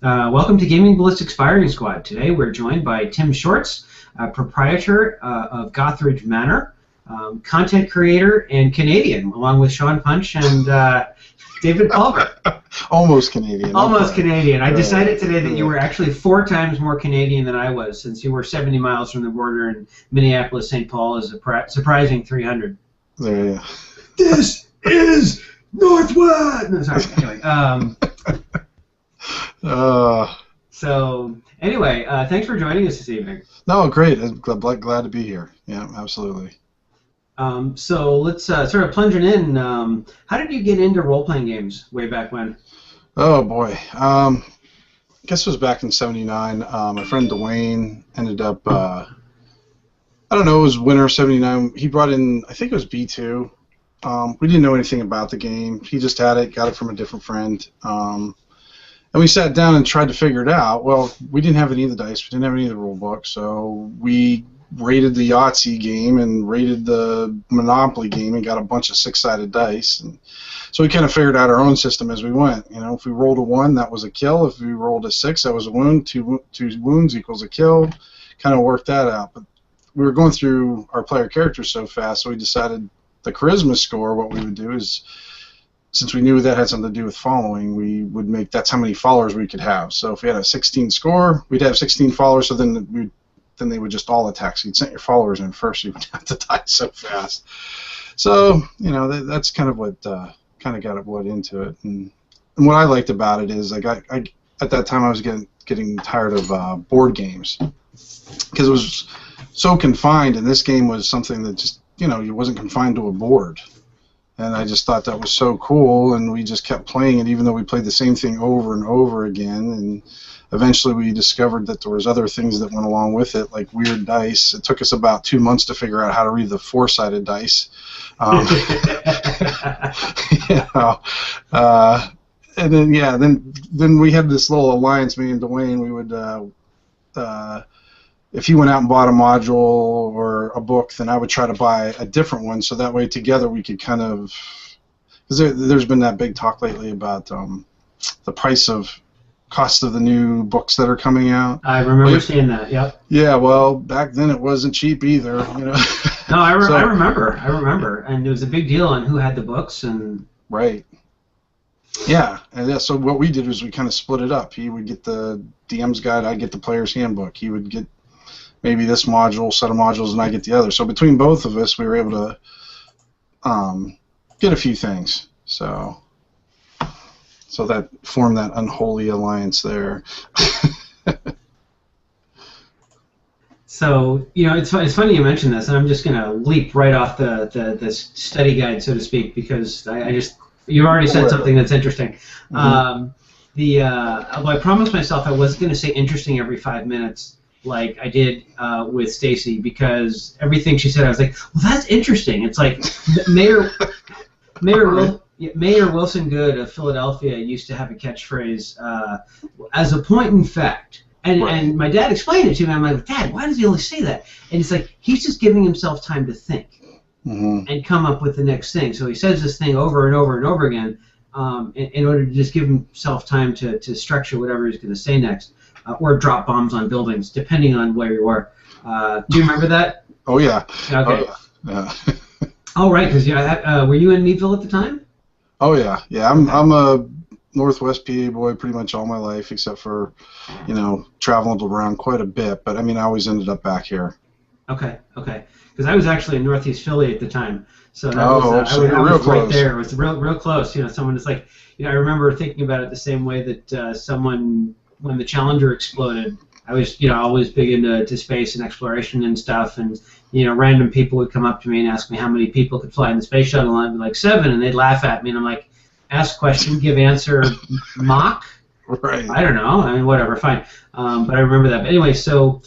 Welcome to Gaming Ballistics Firing Squad. Today we're joined by Tim Shorts, proprietor of Gothridge Manor, content creator and Canadian, along with Sean Punch and David Pulver. Almost Canadian. Almost Canadian. I decided today that you were actually 4 times more Canadian than I was, since you were 70 miles from the border, and Minneapolis, St. Paul is a surprising 300. There you go. This is Northwest! No, sorry. Anyway, So, anyway, thanks for joining us this evening. No, great. I'm glad to be here. Yeah, absolutely. So let's sort of plunging in. How did you get into role-playing games way back when? Oh, boy. I guess it was back in '79. My friend Dwayne ended up, I don't know, it was winter of '79. He brought in, I think it was B2. We didn't know anything about the game. He just had it, got it from a different friend. And we sat down and tried to figure it out. Well, we didn't have any of the dice. We didn't have any of the rule book. So we rated the Yahtzee game and rated the Monopoly game and got a bunch of 6-sided dice. And so we kind of figured out our own system as we went. You know, if we rolled a 1, that was a kill. If we rolled a 6, that was a wound. Two wounds equals a kill. Kind of worked that out. But we were going through our player characters so fast, so we decided the charisma score, what we would do is, since we knew that had something to do with following, we would make that's how many followers we could have. So if we had a 16 score, we'd have 16 followers, so then they would just all attack. So you'd send your followers in first, so you wouldn't have to die so fast. So, you know, that's kind of what kind of got what into it. And what I liked about it is, at that time I was getting tired of board games, because it was so confined, and this game was something that just, you know, you wasn't confined to a board. And I just thought that was so cool, and we just kept playing it, even though we played the same thing over and over again. And eventually we discovered that there was other things that went along with it, like weird dice. It took us about 2 months to figure out how to read the 4-sided dice. You know, and then, yeah, then we had this little alliance, me and Dwayne. We would, if he went out and bought a module or a book, then I would try to buy a different one, so that way together we could kind of, because there's been that big talk lately about the cost of the new books that are coming out. I remember seeing that. Yep. Yeah, well, back then it wasn't cheap either, you know. No, I remember, and it was a big deal on who had the books and. Right. Yeah, and so what we did was we kind of split it up. He would get the DM's guide, I'd get the player's handbook. He would get maybe this module, set of modules, and I get the other. So between both of us, we were able to get a few things. So that formed that unholy alliance there. So, you know, it's funny you mentioned this, and I'm just going to leap right off the study guide, so to speak, because you've already said something that's interesting. Mm-hmm. Although I promised myself I wasn't going to say interesting every 5 minutes, like I did with Stacy, because everything she said I was like, well, that's interesting. It's like Mayor Wilson Good of Philadelphia used to have a catchphrase, as a point in fact. And my dad explained it to me. I'm like, Dad, why does he always say that? And it's like, he's just giving himself time to think. Mm-hmm. And come up with the next thing. So he says this thing over and over and over again in order to just give himself time to structure whatever he's going to say next. Or drop bombs on buildings, depending on where you are. Do you remember that? Oh, yeah. Okay. Oh, yeah. Oh, right, because were you in Meadville at the time? Oh, yeah. Yeah, I'm a Northwest PA boy pretty much all my life, except for, you know, traveling around quite a bit. But, I mean, I always ended up back here. Okay. Because I was actually in Northeast Philly at the time. So that so I was close. Right there. It was real close. You know, someone is like, you know, I remember thinking about it the same way that someone, when the Challenger exploded, I was, you know, always big into space and exploration and stuff, and, you know, random people would come up to me and ask me how many people could fly in the space shuttle, and I'd be like 7, and they'd laugh at me, and I'm like, ask question, give answer, mock? Right. I don't know. I mean, whatever, fine. But I remember that. But anyway, so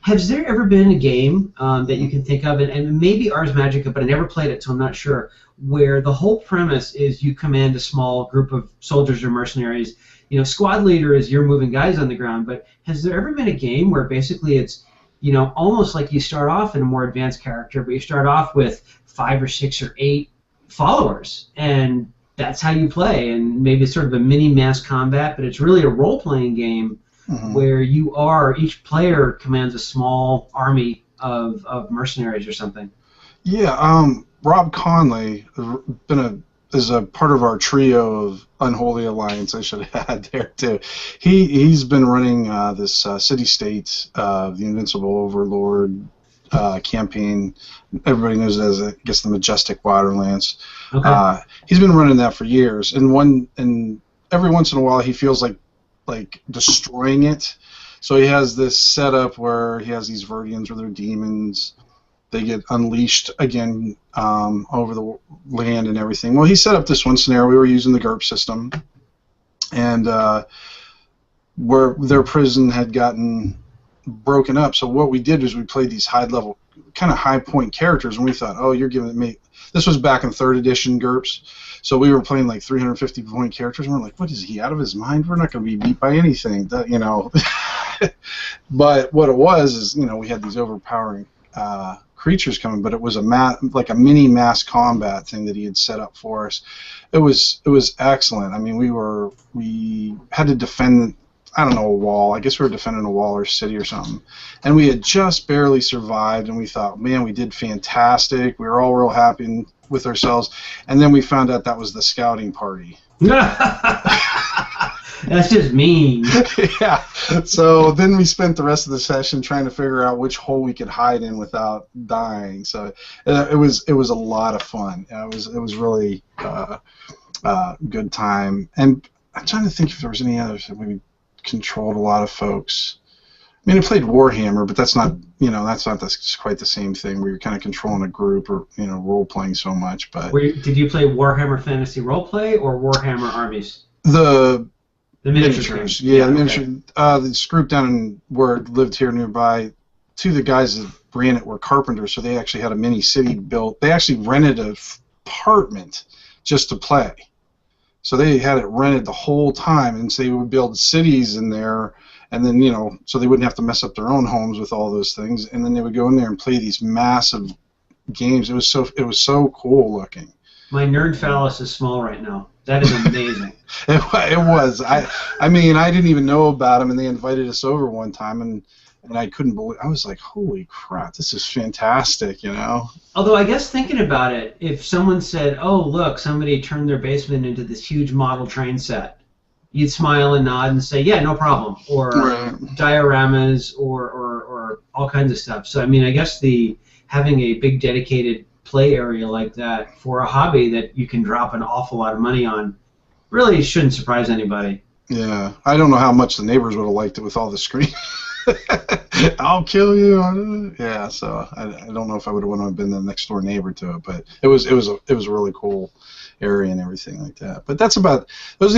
has there ever been a game that you can think of, and maybe Ars Magica, but I never played it, so I'm not sure, where the whole premise is you command a small group of soldiers or mercenaries. You know, squad leader is you're moving guys on the ground, but has there ever been a game where basically it's, you know, almost like you start off in a more advanced character, but you start off with 5 or 6 or 8 followers, and that's how you play, and maybe it's sort of a mini mass combat, but it's really a role-playing game where each player commands a small army of mercenaries or something. Yeah, Rob Conley is a part of our trio of Unholy Alliance. I should have had there too. He's been running this city-state, the Invincible Overlord campaign. Everybody knows it as, I guess, the Majestic Waterlands. Okay. He's been running that for years, and every once in a while he feels like destroying it. So he has this setup where he has these Verdians, or they're demons. They get unleashed again over the land and everything. Well, he set up this one scenario. We were using the GURP system, and where their prison had gotten broken up. So what we did was we played these high-level, kind of high-point characters, and we thought, oh, you're giving me... This was back in 3rd edition GURPS, so we were playing like 350-point characters, and we're like, what, is he out of his mind? We're not going to be beat by anything, you know. But what it was is, you know, we had these overpowering creatures coming, but it was like a mini mass combat thing that he had set up for us. It was excellent. I mean, we had to defend, I don't know, a wall. I guess we were defending a wall or city or something, and we had just barely survived. And we thought, man, we did fantastic. We were all real happy with ourselves. And then we found out that was the scouting party. That's just mean. Yeah. So then we spent the rest of the session trying to figure out which hole we could hide in without dying. So it was a lot of fun. It was really good time. And I'm trying to think if there was any others that we controlled a lot of folks. I mean, I played Warhammer, but that's not quite the same thing where you're kind of controlling a group or, you know, role playing so much. But did you play Warhammer Fantasy Roleplay or Warhammer Armies? The miniatures. Yeah, the miniature. This group down where it lived here nearby, two of the guys that ran it were carpenters, so they actually had a mini city built. They actually rented an apartment just to play. So they had it rented the whole time, and so they would build cities in there, and then, you know, so they wouldn't have to mess up their own homes with all those things, and then they would go in there and play these massive games. It was so cool looking. My nerd phallus is small right now. That is amazing. It was. I mean, I didn't even know about them, and they invited us over one time, and I couldn't believe. I was like, holy crap, this is fantastic, you know? Although I guess thinking about it, if someone said, oh, look, somebody turned their basement into this huge model train set, you'd smile and nod and say, yeah, no problem. Or dioramas or all kinds of stuff. So, I mean, I guess having a big dedicated play area like that for a hobby that you can drop an awful lot of money on really shouldn't surprise anybody. Yeah, I don't know how much the neighbors would have liked it with all the screen. I'll kill you. Yeah, so I don't know if I would have been the next door neighbor to it, but it was a really cool area and everything like that. But those are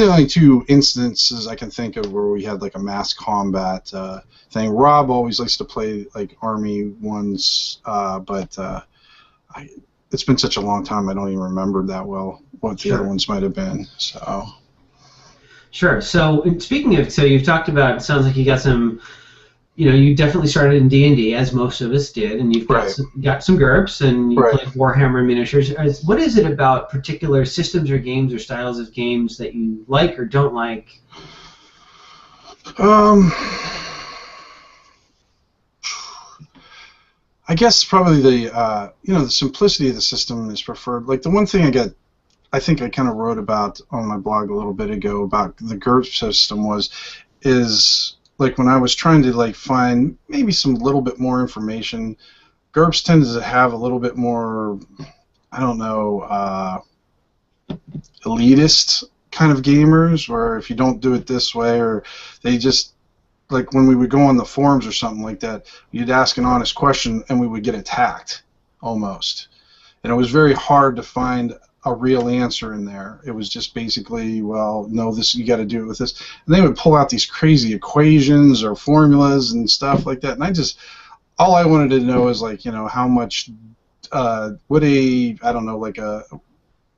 the only two instances I can think of where we had like a mass combat thing. Rob always likes to play like army ones, but it's been such a long time I don't even remember that well what the other ones might have been. So. Sure. So speaking of, so you've talked about, it sounds like you got some, you know, you definitely started in D&D, as most of us did, and you've got some GURPS, and you played Warhammer miniatures. What is it about particular systems or games or styles of games that you like or don't like? I guess probably the simplicity of the system is preferred. Like the one thing I think I kind of wrote about on my blog a little bit ago about the GURPS system is like when I was trying to like find maybe some little bit more information, GURPS tends to have a little bit more, I don't know, elitist kind of gamers, where if you don't do it this way, or they just, like when we would go on the forums or something like that, you'd ask an honest question and we would get attacked almost. And it was very hard to find a real answer in there. It was just basically, well, no, this, you got to do it with this. And they would pull out these crazy equations or formulas and stuff like that. And all I wanted to know is, like, you know, how much would I don't know, like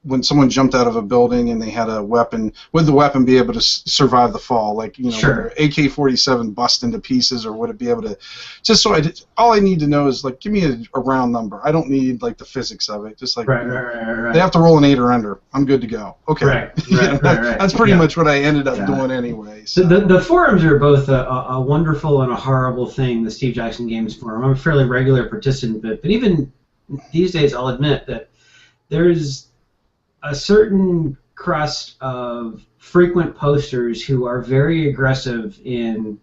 when someone jumped out of a building and they had a weapon, would the weapon be able to survive the fall? Like, you know, Sure. AK-47 bust into pieces, or would it be able to? Just so all I need to know is, like, give me a round number. I don't need like the physics of it. Just like Right. they have to roll an 8 or under. I'm good to go. Okay. Right. That's pretty much what I ended up doing anyway. So. The forums are both a wonderful and a horrible thing. The Steve Jackson Games forum. I'm a fairly regular participant, but even these days, I'll admit that there's a certain crust of frequent posters who are very aggressive in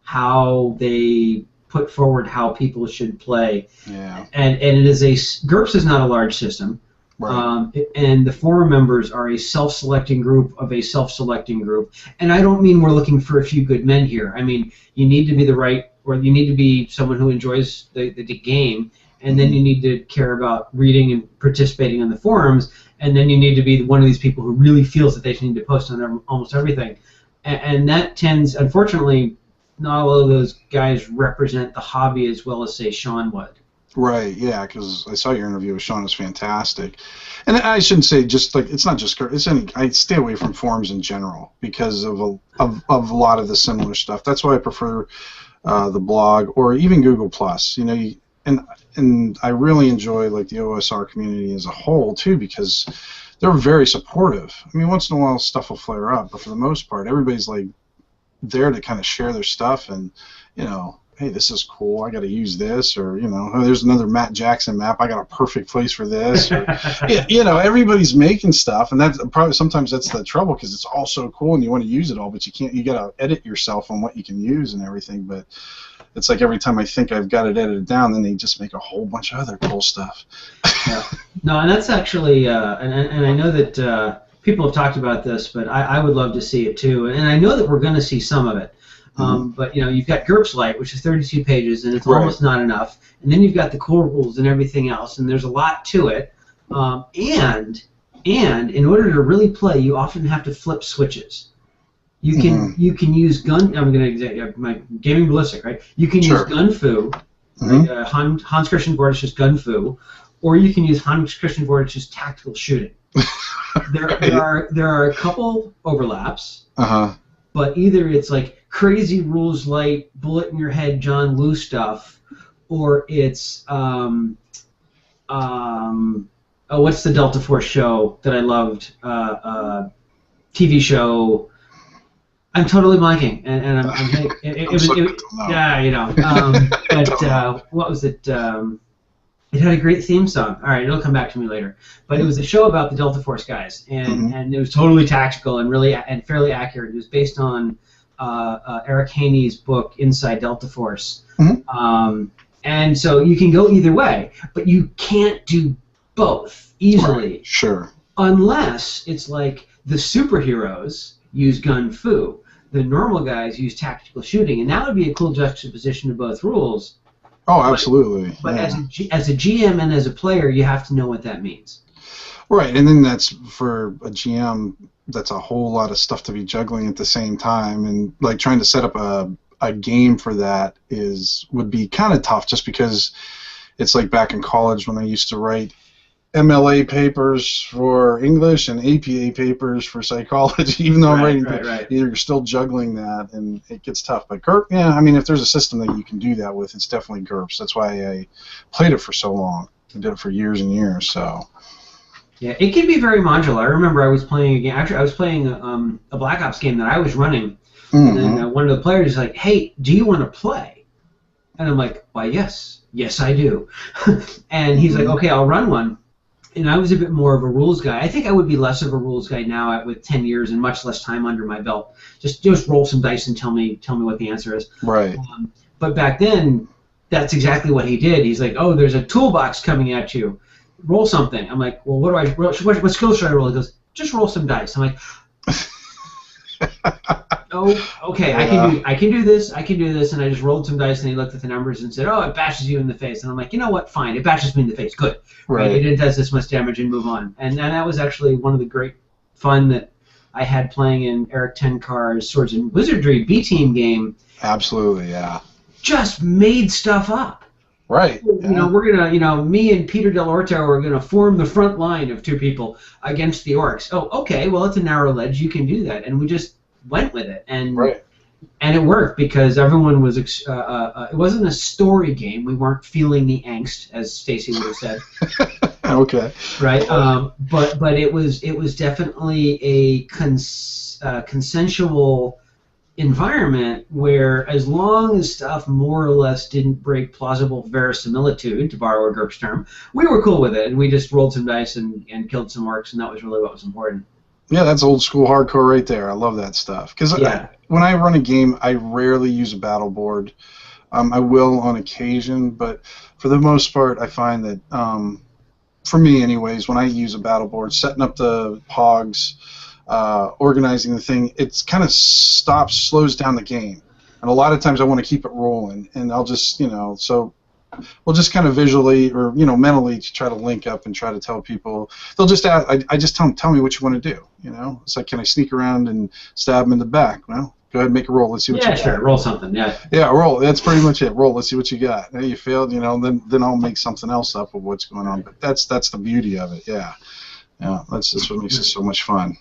how they put forward how people should play. Yeah. And it is GURPS is not a large system. Right. And the forum members are a self-selecting group of a self-selecting group. And I don't mean we're looking for a few good men here. I mean, you need to be you need to be someone who enjoys the game, and then you need to care about reading and participating in the forums, and then you need to be one of these people who really feels that they need to post on almost everything. And that tends, unfortunately, not all of those guys represent the hobby as well as, say, Sean would. Right, yeah, because I saw your interview with Sean. It's fantastic. And I shouldn't say just like, it's not just, I stay away from forums in general because of a lot of the similar stuff. That's why I prefer the blog or even Google+. You know, and I really enjoy like the OSR community as a whole too, because they're very supportive. I mean, once in a while stuff will flare up, but for the most part, everybody's like there to kind of share their stuff and, you know, hey, this is cool, I got to use this, or, you know, oh, there's another Matt Jackson map, I got a perfect place for this, or, you know, everybody's making stuff, and that's probably sometimes that's the trouble, because it's all so cool and you want to use it all, but you got to edit yourself on what you can use and everything. But it's like every time I think I've got it edited down, then they just make a whole bunch of other cool stuff. Yeah. No, and that's actually, and I know that people have talked about this, but I would love to see it too, and I know that we're going to see some of it. But, you know, you've got GURPS Lite, which is 32 pages, and it's almost not enough. And then you've got the core rules and everything else, and there's a lot to it. And in order to really play, you often have to flip switches. You can use gun. I'm going to my gaming ballistic, right? You can use gun fu. Right? Hans Christian Vortich's gun fu, or you can use Hans Christian Vortich's tactical shooting. There are a couple overlaps. But either it's like crazy rules light, bullet in your head, John Woo stuff, or it's what's the Delta Force show that I loved? TV show. I'm totally blanking, and I'm yeah, you know. But what was it? It had a great theme song. All right, it'll come back to me later. But it was a show about the Delta Force guys, and it was totally tactical and really and fairly accurate. It was based on Eric Haney's book Inside Delta Force, and so you can go either way, but you can't do both easily. Right. Sure. Unless it's like the superheroes use gun fu, the normal guys use tactical shooting, and that would be a cool juxtaposition of both rules. Oh, absolutely. But as a GM and as a player, you have to know what that means. Right, and then that's for a GM. That's a whole lot of stuff to be juggling at the same time, and like trying to set up a game for that would be kind of tough, just because it's like back in college when I used to write MLA papers for English and APA papers for psychology. Even though I'm writing, you're still juggling that, and it gets tough. But GURPS, yeah, I mean, if there's a system that you can do that with, it's definitely GURPS. That's why I played it for so long. I did it for years and years. So. Yeah, it can be very modular. I remember I was playing a game. Actually, I was playing a Black Ops game that I was running, and then one of the players is like, "Hey, do you want to play?" And I'm like, "Why, yes, I do." And he's like, "Okay, I'll run one." And I was a bit more of a rules guy. I think I would be less of a rules guy now with 10 years and much less time under my belt. Just roll some dice and tell me what the answer is. Right. But back then, that's exactly what he did. He's like, "Oh, there's a toolbox coming at you. Roll something." I'm like, "Well, what do I roll? What skill should I roll?" He goes, "Just roll some dice." I'm like, "Oh, okay, yeah. I can do this, and I just rolled some dice, and he looked at the numbers and said, "Oh, it bashes you in the face." And I'm like, "You know what? Fine, it bashes me in the face. Good. Right? It does this much damage, and move on." And that was actually one of the great fun that I had playing in Eric Tenkar's Swords and Wizardry B-Team game. Absolutely, yeah. Just made stuff up. Right. You know, we're gonna, you know, me and Peter Del Orto are gonna form the front line of 2 people against the orcs. Oh, okay. Well, it's a narrow ledge. You can do that, and we just went with it, and it worked because everyone was. It wasn't a story game. We weren't feeling the angst, as Stacy would have said. Okay. Right. But it was definitely a consensual environment where, as long as stuff more or less didn't break plausible verisimilitude, to borrow a GURPS term, we were cool with it, and we just rolled some dice and killed some orcs, and that was really what was important. Yeah, that's old school hardcore right there. I love that stuff. Because when I run a game, I rarely use a battle board. I will on occasion, but for the most part, I find that, for me anyways, when I use a battle board, setting up the pogs, organizing the thing, it kind of slows down the game. And a lot of times I want to keep it rolling, and I'll just, you know, so we'll just kind of visually or, you know, mentally try to link up and try to tell people. They'll just ask, I just tell me what you want to do, you know. It's like, can I sneak around and stab them in the back? Well, go ahead and make a roll. Let's see what you got. Yeah, sure. Roll something, yeah. Yeah, roll. That's pretty much it. Roll. Let's see what you got. Hey, you failed, you know, then I'll make something else up of what's going on. But that's the beauty of it, yeah. Yeah, that's what makes it so much fun.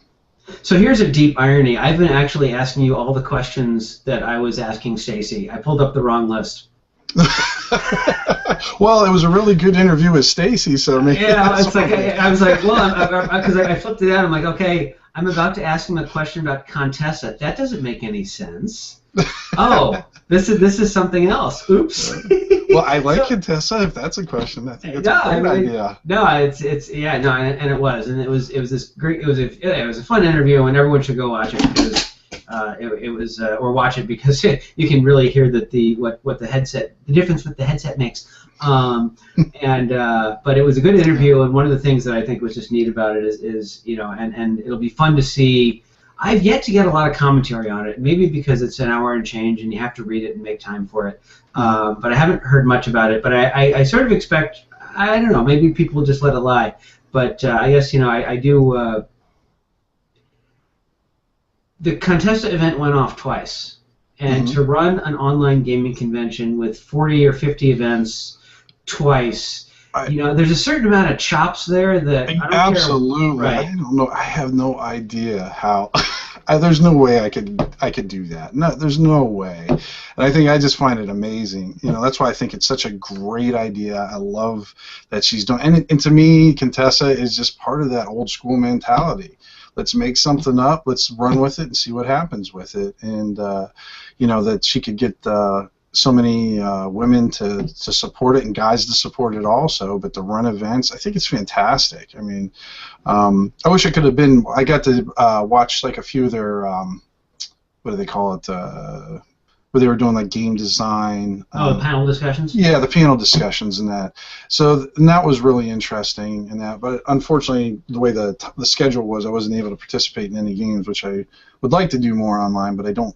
So here's a deep irony. I've been actually asking you all the questions that I was asking Stacy. I pulled up the wrong list. Well, it was a really good interview with Stacy, so maybe. Yeah, it's like I was like, well, because I flipped it out. I'm like, okay, I'm about to ask him a question about Contessa. That doesn't make any sense. Oh, this is something else. Oops. Well, I like Contessa. If that's a question, I think it's a great idea. No, it's and it was this great. It was a fun interview, and everyone should go watch it because. It was or watch it because you can really hear that the difference what the headset makes. But it was a good interview, and one of the things that I think was just neat about it is you know, and it'll be fun to see. I've yet to get a lot of commentary on it, maybe because it's an hour and change and you have to read it and make time for it. But I haven't heard much about it. But I sort of expect, I don't know, maybe people will just let it lie. But I guess, you know, I do. The Contessa event went off twice, and to run an online gaming convention with 40 or 50 events twice, you know, there's a certain amount of chops there that I don't absolutely. Care. Right. I don't know. I have no idea how. There's no way I could do that. No, there's no way. And I think I just find it amazing. You know, that's why I think it's such a great idea. I love that she's doing. And to me, Contessa is just part of that old school mentality. Let's make something up. Let's run with it and see what happens with it. And you know, that she could get so many women to support it and guys to support it also. But to run events, I think it's fantastic. I mean, I wish I could have been. I got to watch like a few of their what do they call it? Where they were doing like game design. The panel discussions? Yeah, the panel discussions and that. So and that was really interesting and that. But unfortunately, the way the schedule was, I wasn't able to participate in any games, which I would like to do more online, but I don't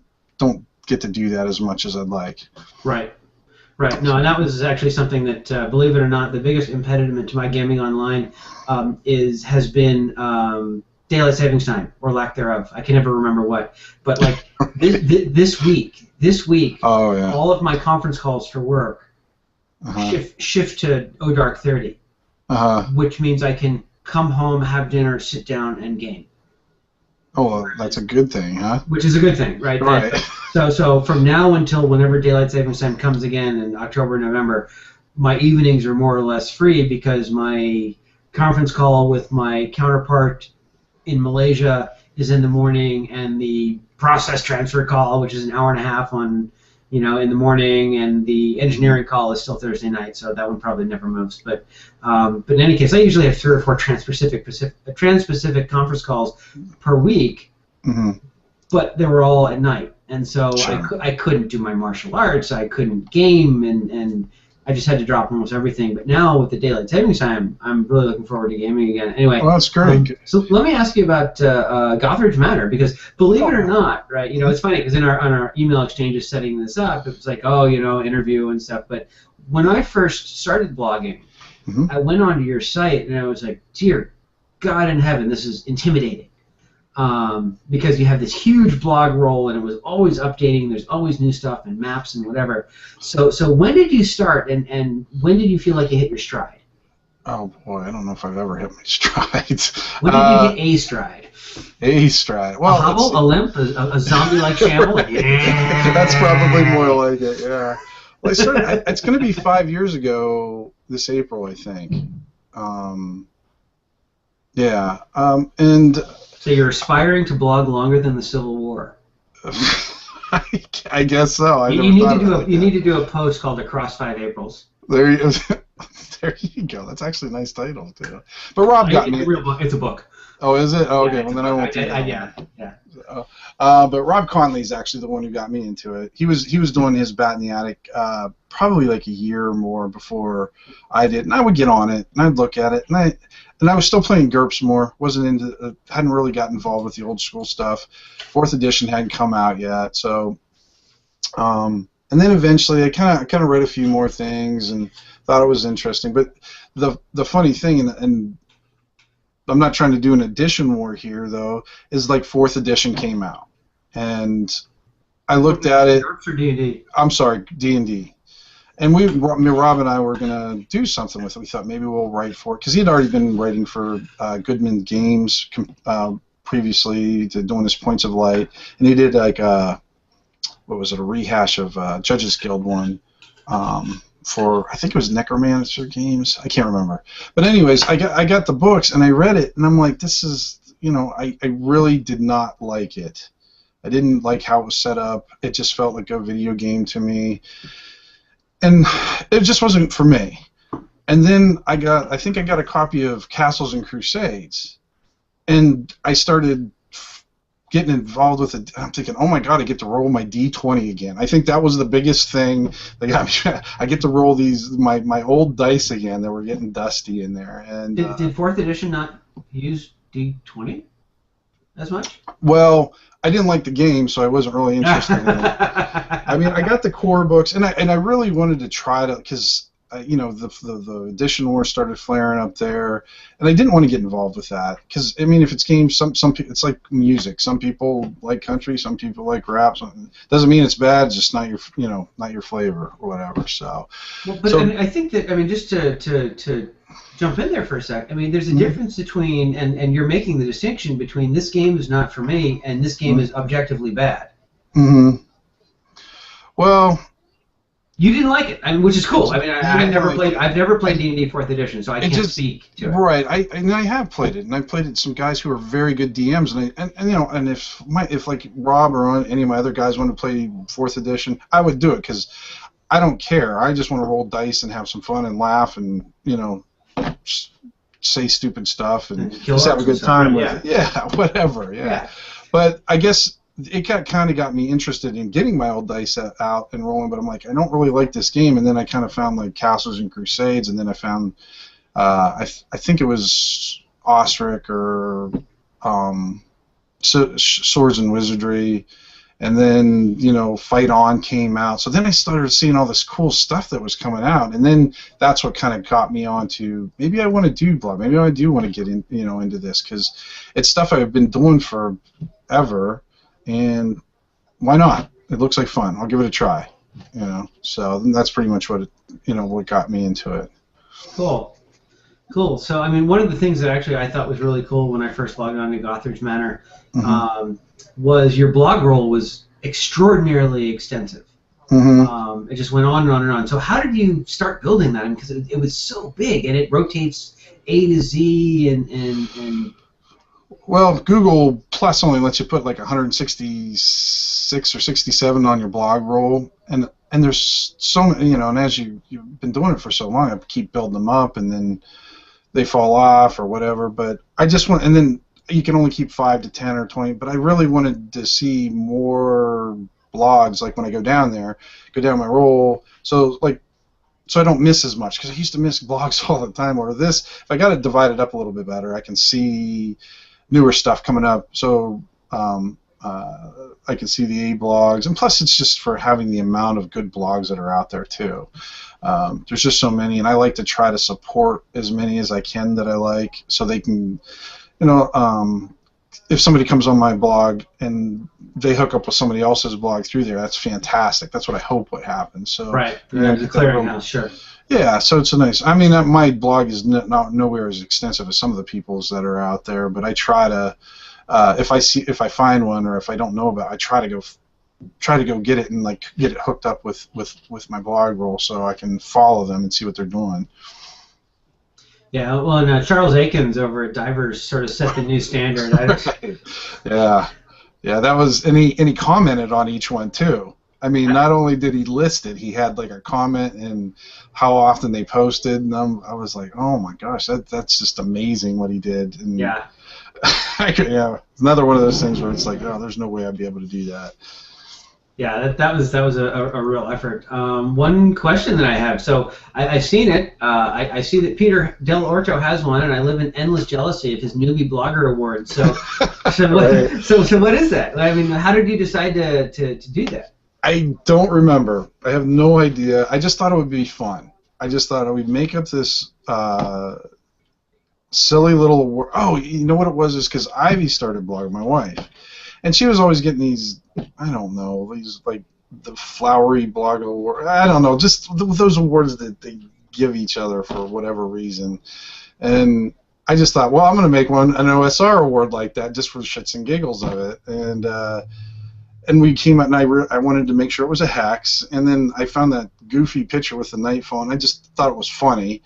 get to do that as much as I'd like. Right. Right. No, and that was actually something that, believe it or not, the biggest impediment to my gaming online has been daylight savings time or lack thereof. I can never remember what, but like this week, oh, yeah. all of my conference calls for work shift to dark 30, which means I can come home, have dinner, sit down, and game. Oh, well, that's a good thing, huh? Which is a good thing, right? Right. So from now until whenever daylight savings time comes again in October, November, my evenings are more or less free because my conference call with my counterpart in Malaysia is in the morning, and the process transfer call, which is an hour and a half in the morning, and the engineering call is still Thursday night, so that one probably never moves. But in any case, I usually have 3 or 4 trans-Pacific conference calls per week, but they were all at night, and so sure. I couldn't do my martial arts, I couldn't game, and I just had to drop almost everything. But now with the daylight savings time, I'm really looking forward to gaming again. Anyway, well, that's great. So let me ask you about Gothridge Manor, because believe it or not, right? You know, it's funny because on our email exchanges setting this up, it was like, oh, you know, interview and stuff. But when I first started blogging, I went onto your site and I was like, dear God in heaven, this is intimidating. because you have this huge Blogroll, and it was always updating. There's always new stuff and maps and whatever. So when did you start, and when did you feel like you hit your stride? Oh boy, I don't know if I've ever hit my stride. When did you hit a stride? A stride. Well, a hobble, a limp, a zombie-like shamble. Yeah. That's probably more like it. Yeah. Well, I started. It's going to be 5 years ago this April, I think. Yeah. And. So you're aspiring to blog longer than the Civil War. I guess so. You need to do a post called "Across 5 Aprils." There you go. That's actually a nice title too. But Rob got me. It's a book. Oh, is it? Oh, okay. Well, then I won't do that. Yeah. But Rob Conley's actually the one who got me into it. He was doing his Bat in the Attic probably like a year or more before I did, and I would get on it and I'd look at it, and I was still playing GURPS more. Hadn't really got involved with the old school stuff. 4th edition hadn't come out yet, so. And then eventually I kind of read a few more things and thought it was interesting. But the funny thing, and I'm not trying to do an edition war here though, is like 4th edition came out, and I looked at it. GURPS or D&D? I'm sorry, D&D. And Rob and I were gonna do something with it. We thought maybe we'll write for it because he had already been writing for Goodman Games previously, to doing his Points of Light, and he did like what was it, a rehash of Judges Guild one for, I think it was Necromancer Games. I can't remember. But anyways, I got the books and I read it and I'm like, this is, I really did not like it. I didn't like how it was set up. It just felt like a video game to me. And it just wasn't for me. And then I think I got a copy of Castles and Crusades, and I started getting involved with it. I'm thinking, oh my god, I get to roll my D20 again. I think that was the biggest thing that got me. I get to roll my old dice again that were getting dusty in there. And did 4th edition not use D20 as much? Well, I didn't like the game, so I wasn't really interested in it. I mean, I got the core books, and I really wanted to try to, because the edition war started flaring up there, and I didn't want to get involved with that, because I mean, if it's games, some people, it's like music. Some people like country, some people like rap. Doesn't mean it's bad. It's just not your flavor or whatever. So, well, but I mean, I think that, I mean, just to jump in there for a sec. I mean, there's a difference between, and you're making the distinction between this game is not for me and this game is objectively bad. Mm-hmm. Well, you didn't like it, I mean, which is cool. I mean, I've never played D&D 4th edition, so I can't speak to it. Right, I have played it, and I've played it with some guys who are very good DMs, and if like Rob or any of my other guys want to play 4th edition, I would do it, because I don't care. I just want to roll dice and have some fun and laugh and say stupid stuff and just have a good time with it. Yeah, whatever. Yeah. But I guess it kind of got me interested in getting my old dice out and rolling, but I'm like, I don't really like this game. And then I kind of found like Castles and Crusades, and then I found I think it was Osric or Swords and Wizardry, and then Fight On came out. So then I started seeing all this cool stuff that was coming out, and then that's what kind of got me on to maybe I want to do Blood. Maybe I do want to get in into this, because it's stuff I've been doing forever. And why not? It looks like fun. I'll give it a try. So that's pretty much what what got me into it. Cool. So I mean, one of the things that actually I thought was really cool when I first logged on to Gothridge Manor was your Blogroll was extraordinarily extensive. Mm-hmm. It just went on and on and on. So how did you start building that? Because it was so big, and it rotates A to Z and Well, Google Plus only lets you put like 166 or 67 on your Blogroll, and there's so many, and as you've been doing it for so long, I keep building them up, and then they fall off or whatever. But I just want, and then you can only keep 5 to 10 or 20. But I really wanted to see more blogs, like when I go down my roll, so I don't miss as much, because I used to miss blogs all the time. Or this, if I got it divided up a little bit better, I can see newer stuff coming up, so I can see the A blogs, and plus it's just for having the amount of good blogs that are out there too. There's just so many, and I like to try to support as many as I can that I like, so they can, if somebody comes on my blog and they hook up with somebody else's blog through there, that's fantastic. That's what I hope would happen. So right, the clearinghouse, sure. Yeah, so it's a nice. I mean, my blog is not nowhere as extensive as some of the people's that are out there, but I try to, if I find one or if I don't know about it, I try to go get it and like get it hooked up with my Blogroll so I can follow them and see what they're doing. Yeah, well, and Charles Aikens over at Divers sort of set the new standard. Yeah, that was, and he commented on each one too. I mean, not only did he list it, he had like a comment and how often they posted, and I was like, oh my gosh, that's just amazing what he did. And yeah. Yeah, another one of those things where it's like, oh, there's no way I'd be able to do that. Yeah, that was a real effort. One question that I have, so I've seen it. I see that Peter Del Orto has one, and I live in endless jealousy of his newbie blogger award. So what is that? I mean, how did you decide to do that? I don't remember. I have no idea. I just thought it would be fun. I just thought I would make up this silly little award. Oh, you know what it was? Is because Ivy started blogging, my wife. And she was always getting these, I don't know, these like the flowery blog award. I don't know, just those awards that they give each other for whatever reason. And I just thought, well, I'm going to make an OSR award like that just for shits and giggles of it. And we came out, and I wanted to make sure it was a hex. And then I found that goofy picture with the nightfall, and I just thought it was funny.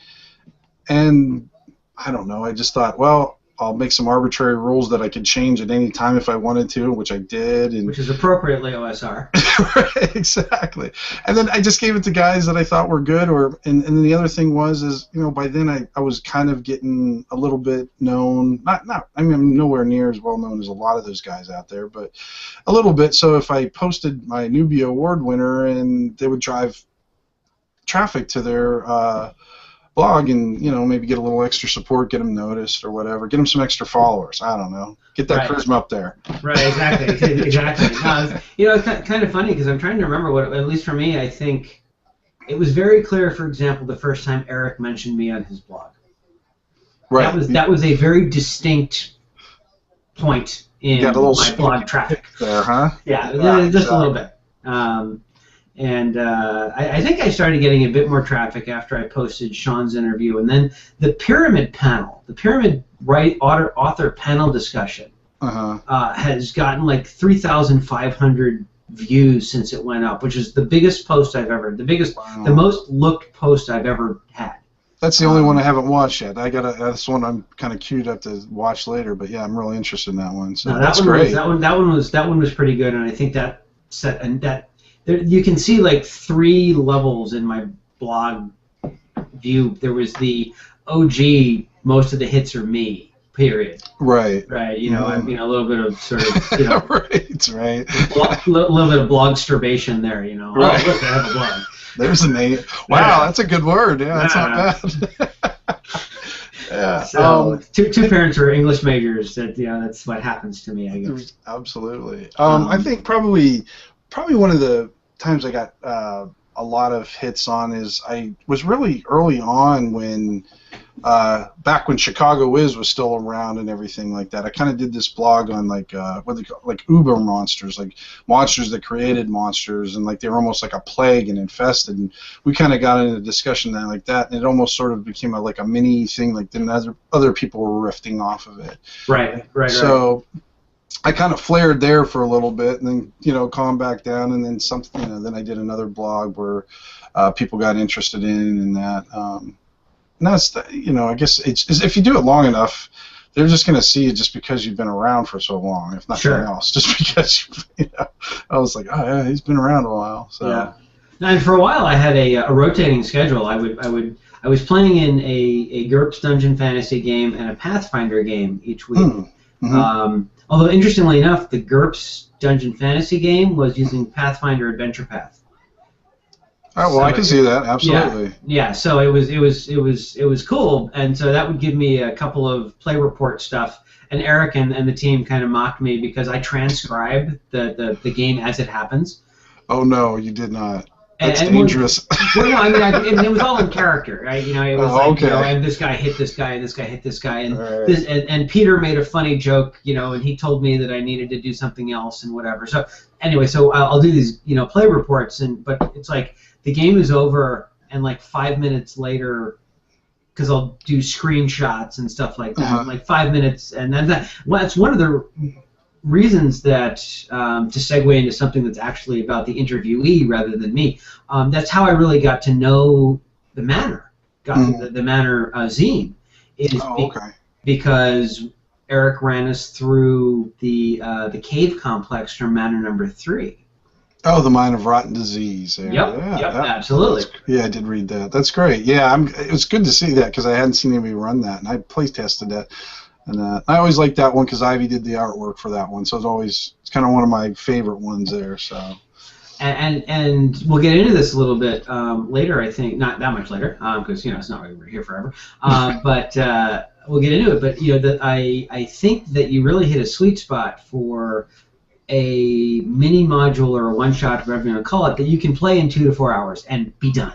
And I don't know, I just thought, well, I'll make some arbitrary rules that I could change at any time if I wanted to, which I did. And which is appropriately OSR. Right, exactly. And then I just gave it to guys that I thought were good. And then the other thing was, by then I was kind of getting a little bit known. I mean, I'm nowhere near as well known as a lot of those guys out there, but a little bit. So if I posted my newbie award winner, and they would drive traffic to their blog and maybe get a little extra support, get them noticed or whatever, get them some extra followers. I don't know, get that charisma up there. Right, exactly. It's kind of funny because I'm trying to remember what, at least for me, I think it was very clear. For example, the first time Eric mentioned me on his blog. Right. That was a very distinct point in my blog traffic. There, huh? Yeah, just a little bit. And I think I started getting a bit more traffic after I posted Sean's interview. And then the Pyramid panel, the Pyramid author panel discussion has gotten like 3,500 views since it went up, which is the biggest post I've ever, the most looked post I've ever had. That's the only one I haven't watched yet. That's one I'm kind of queued up to watch later. But yeah, I'm really interested in that one. So that's great. That one was pretty good, and I think that set and that. You can see like 3 levels in my blog view. There was the OG, most of the hits are me, period. Right. Right. I'm a little bit of sort of, right. A little bit of blogsturbation there, Right. Oh, look, I have a blog. There's a name. Wow, that's a good word. Yeah, that's not bad. Yeah. So two parents were English majors. That's what happens to me, I guess. Absolutely. I think probably one of the times I got a lot of hits on is I was really early on when back when Chicago Wiz was still around and everything like that. I kind of did this blog on like what they call like uber monsters, like monsters that created monsters, and like they were almost like a plague and infested. And we kind of got into a discussion like that, and it almost sort of became like a mini thing. Like then other people were riffing off of it. Right. So I kind of flared there for a little bit, and then calmed back down, and then something. Then I did another blog where people got interested in that. And that's I guess it's if you do it long enough, they're just going to see it just because you've been around for so long, if nothing else. Just because I was like, oh yeah, he's been around a while. So yeah. And for a while, I had a rotating schedule. I was playing in a GURPS Dungeon Fantasy game and a Pathfinder game each week. Mm-hmm. Although, interestingly enough, the GURPS Dungeon Fantasy game was using Pathfinder Adventure Path. Oh well, I can see that absolutely. Yeah. So it was cool, and so that would give me a couple of play report stuff. And Eric and the team kind of mocked me because I transcribed the game as it happens. Oh no, you did not. That's dangerous. Well, no, I mean, it was all in character, right? You know, it was like, okay. you know, and this guy hit this guy, and this guy hit this guy, and Right. and Peter made a funny joke, you know, and he told me that I needed to do something else and whatever. So anyway, so I'll do these, you know, play reports, but it's like the game is over, and like 5 minutes later, because I'll do screenshots and stuff like that, like 5 minutes, and then that's one of the reasons that to segue into something that's actually about the interviewee rather than me. That's how I really got to know the Manor, the Manor Zine, because Eric ran us through the cave complex from Manor number 3. Oh, the Mine of Rotten Disease. Yep, absolutely. Yeah, I did read that. That's great. Yeah, it was good to see that because I hadn't seen anybody run that, and I play tested that. And I always liked that one because Ivy did the artwork for that one, so it's kind of one of my favorite ones there. So. And we'll get into this a little bit later, I think, not that much later, because you know it's not like we're here forever. But we'll get into it. But you know, I think that you really hit a sweet spot for a mini module or a one-shot, whatever you want to call it, that you can play in 2 to 4 hours and be done.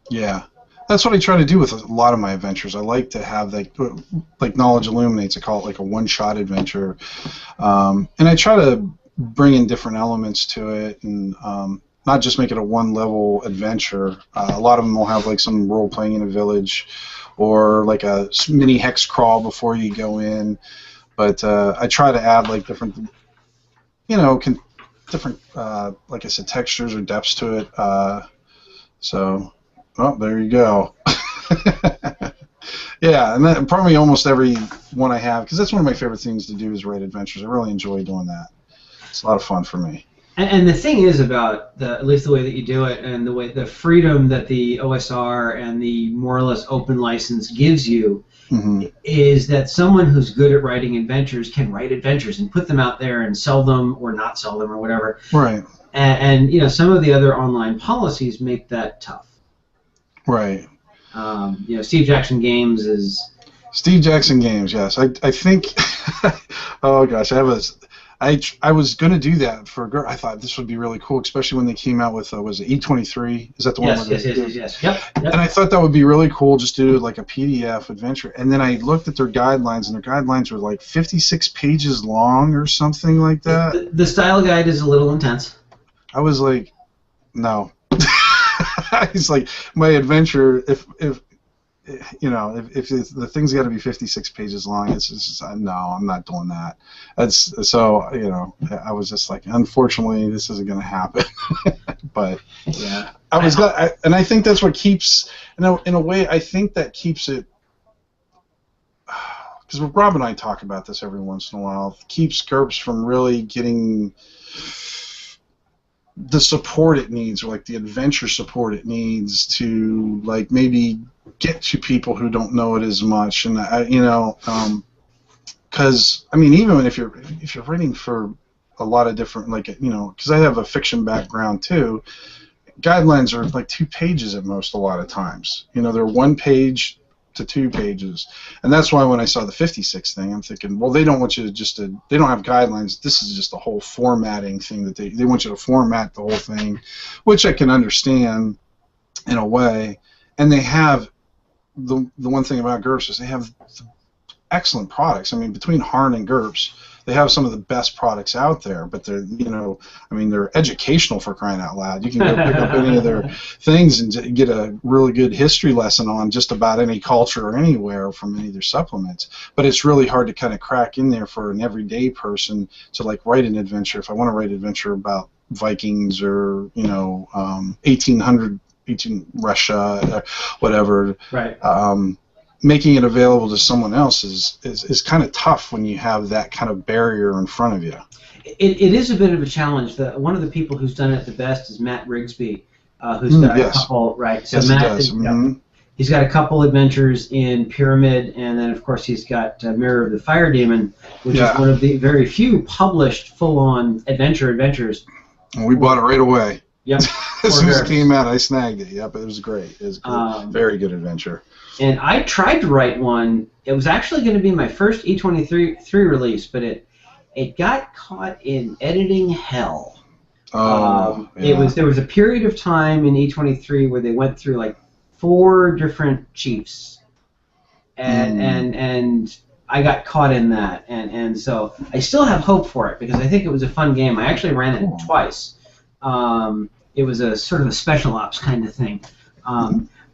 Yeah. That's what I try to do with a lot of my adventures. I like to have like Knowledge Illuminates. I call it like a one-shot adventure, and I try to bring in different elements to it, and not just make it a one-level adventure. A lot of them will have like some role-playing in a village, or like a mini hex crawl before you go in. But I try to add like different, you know, different like I said, textures or depths to it. So. Oh, there you go. Yeah, and that, probably almost every one I have, because that's one of my favorite things to do is write adventures. I really enjoy doing that. It's a lot of fun for me. And the thing is about at least the way that you do it, and the freedom that the OSR and the more or less open license gives you, is that someone who's good at writing adventures can write adventures and put them out there and sell them or not sell them or whatever. Right. And you know, some of the other online policies make that tough. Right. You know, Steve Jackson Games is. Steve Jackson Games, yes. I think. Oh gosh, I was going to do that for a girl. I thought this would be really cool, especially when they came out with was it E23? Is that the one? Yes. Yep. And I thought that would be really cool, just to do like a PDF adventure. And then I looked at their guidelines, and their guidelines were like 56 pages long or something like that. The style guide is a little intense. I was like, no. It's like my adventure. If you know, if the thing's got to be 56 pages long, it's just no, I'm not doing that. That's so, you know, I was just like, unfortunately, this isn't going to happen. But yeah, and I think that's what keeps, in a way, I think that keeps it. Because Rob and I talk about this every once in a while. Keeps GURPS from really getting the support it needs, or like the adventure support it needs to like maybe get to people who don't know it as much. And you know, because I mean, even if you're writing for a lot of different, like, you know, because I have a fiction background too, guidelines are like 2 pages at most a lot of times. You know, they're 1 page to 2 pages, and that's why when I saw the 56 thing, I'm thinking, well, they don't want you to they don't have guidelines. This is just a whole formatting thing that they want you to format the whole thing, which I can understand in a way. And they have the one thing about GURPS is they have excellent products. I mean, between Harn and GURPS, they have some of the best products out there, but they're, you know, I mean, they're educational, for crying out loud. You can go pick up any of their things and get a really good history lesson on just about any culture or anywhere from any of their supplements. But it's really hard to kind of crack in there for an everyday person to like write an adventure. If I want to write an adventure about Vikings or, you know, 1800 Russia, whatever. Right. Making it available to someone else is kind of tough when you have that kind of barrier in front of you. It is a bit of a challenge. One of the people who's done it the best is Matt Rigsby, who's got a couple, right? So yes, Matt, he does. He's got a couple adventures in Pyramid, and then of course he's got Mirror of the Fire Demon, which is one of the very few published full-on adventures. And we bought it right away. Yep. As soon as it came out, I snagged it. Yep, it was great. It was good. Very good adventure. And I tried to write one. It was actually going to be my first E23 release, but it got caught in editing hell. It was there was a period of time in E23 where they went through like 4 different chiefs, and I got caught in that, and so I still have hope for it because I think it was a fun game. I actually ran it twice. It was a sort of a special ops kind of thing,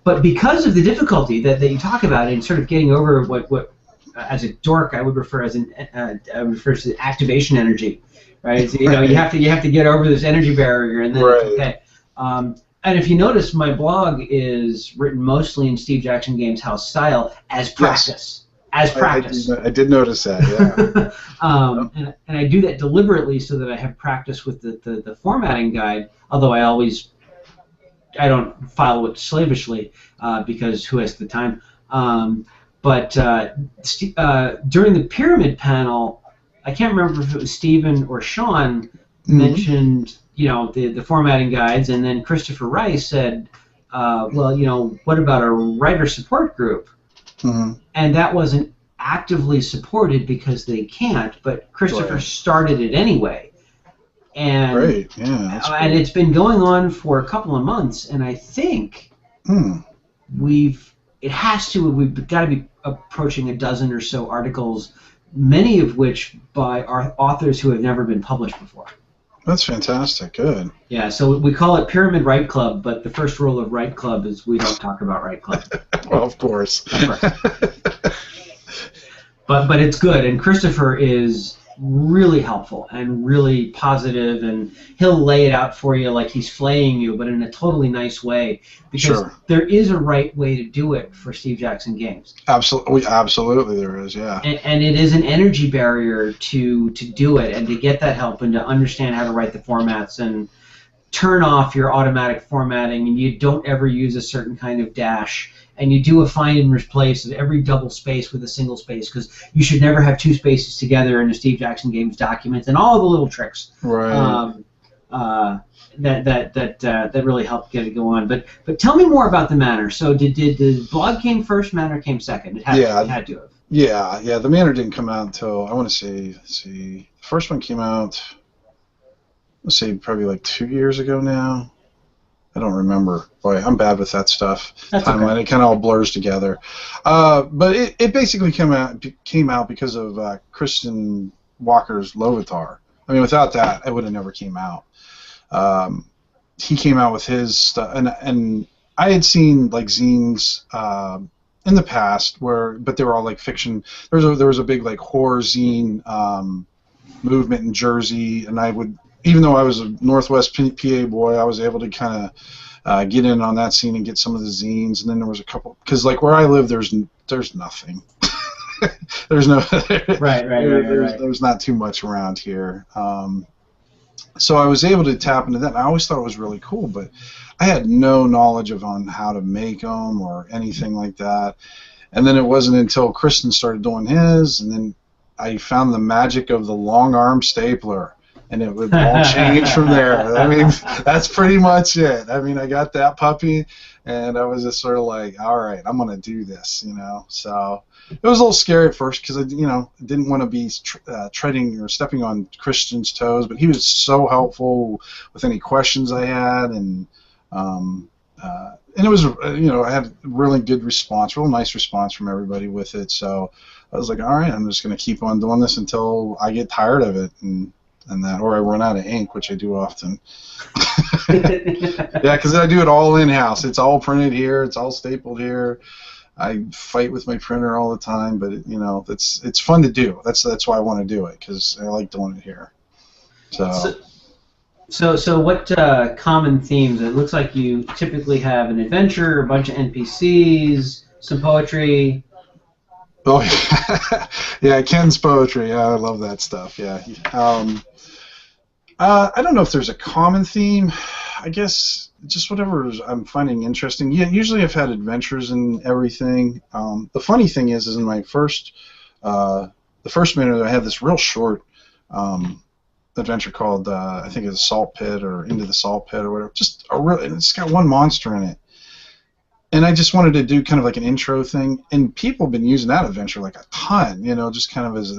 but because of the difficulty that you talk about in sort of getting over what as a dork I would refer as to activation energy, right? So, you know, you have to get over this energy barrier, and then it's okay. And if you notice, my blog is written mostly in Steve Jackson Games House style as practice. As practice. I did notice that, yeah. And I do that deliberately so that I have practice with the formatting guide, although I don't follow it slavishly because who has the time. But during the pyramid panel, I can't remember if it was Stephen or Sean mentioned, you know, the formatting guides, and then Christopher Rice said, well, you know, what about a writer support group? And that wasn't actively supported because they can't, but Christopher started it anyway. And, and it's been going on for a couple of months, and I think we've got to be approaching a dozen or so articles, many of which by our authors who have never been published before. That's fantastic. Good. Yeah, so we call it Pyramid Right Club, but the first rule of Right Club is we don't talk about Right Club. Well, of course. But it's good, and Christopher is really helpful and really positive, and he'll lay it out for you like he's flaying you, but in a totally nice way, because there is a right way to do it for Steve Jackson Games. Absolutely there is, yeah. And it is an energy barrier to do it and to get that help and to understand how to write the formats and turn off your automatic formatting, and you don't ever use a certain kind of dash, and you do a find and replace of every double space with a single space, because you should never have 2 spaces together in a Steve Jackson Games document, and all the little tricks that really help get it going. But tell me more about the Manor. So did the blog came first, Manor came second? It had to have. Yeah. The Manor didn't come out until, I want to say, the first one came out, let's say, probably like 2 years ago now. I don't remember. Boy, I'm bad with that stuff. Timeline, okay. It kind of all blurs together. But it basically came out because of Kristen Walker's Lovitar. I mean, without that, it would have never came out. He came out with his stuff, and I had seen like zines in the past but they were all like fiction. There was a big like horror zine movement in Jersey, and I would. Even though I was a Northwest PA boy, I was able to kind of get in on that scene and get some of the zines. And then there was a couple, because like where I live, there's nothing. There's no there's not too much around here. So I was able to tap into that. And I always thought it was really cool, but I had no knowledge on how to make them or anything like that. And then it wasn't until Kristen started doing his, and then I found the magic of the long arm stapler. And it would all change from there. I mean, that's pretty much it. I mean, I got that puppy, and I was just sort of like, all right, I'm going to do this, you know. So it was a little scary at first because I didn't want to be treading or stepping on Christian's toes, but he was so helpful with any questions I had, and it was, I had really good response, real nice response from everybody with it. So I was like, all right, I'm just going to keep on doing this until I get tired of it, and that, or I run out of ink, which I do often. Yeah, because I do it all in-house. It's all printed here. It's all stapled here. I fight with my printer all the time, but it's fun to do. That's why I want to do it, because I like doing it here. So what common themes? It looks like you typically have an adventure, a bunch of NPCs, some poetry. Oh yeah, Ken's poetry. Yeah, I love that stuff. Yeah. I don't know if there's a common theme. I guess just whatever I'm finding interesting. Yeah, usually I've had adventures and everything. The funny thing is in my the first minute I had this real short adventure called I think it's Salt Pit or Into the Salt Pit or whatever. It's got one monster in it. And I just wanted to do kind of like an intro thing, and people have been using that adventure like a ton, just kind of as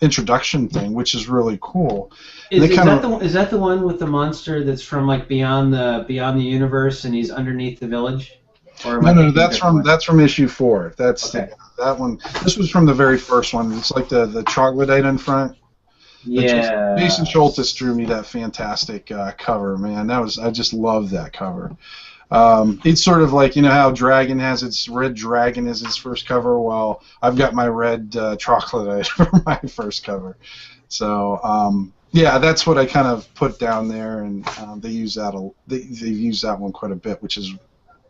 introduction thing, which is really cool. Is that the one with the monster that's from like beyond the universe and he's underneath the village? Or no, that's from issue 4. That's okay. That one. This was from the very first one. It's like the troglodyte in front. Yeah. Jason Schultes drew me that fantastic cover, man. I just love that cover. It's sort of like, you know how Dragon has its red dragon as its first cover. Well, I've got my red troglodyte for my first cover. So yeah, that's what I kind of put down there, and they use that. They've used that one quite a bit, which is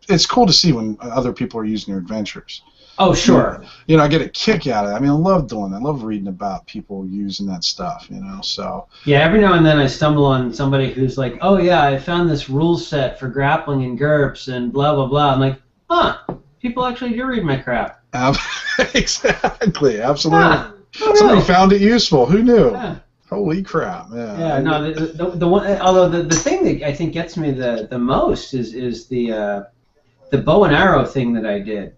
it's cool to see when other people are using your adventures. Oh, sure. You know, I get a kick out of it. I mean, I love doing that. I love reading about people using that stuff, you know, so. Yeah, every now and then I stumble on somebody who's like, oh, yeah, I found this rule set for grappling and GURPS and blah, blah, blah. I'm like, huh, people actually do read my crap. Exactly, absolutely. Yeah, somebody found it useful. Who knew? Yeah. Holy crap, yeah. Yeah, no, the one, although the thing that I think gets me the most is the bow and arrow thing that I did.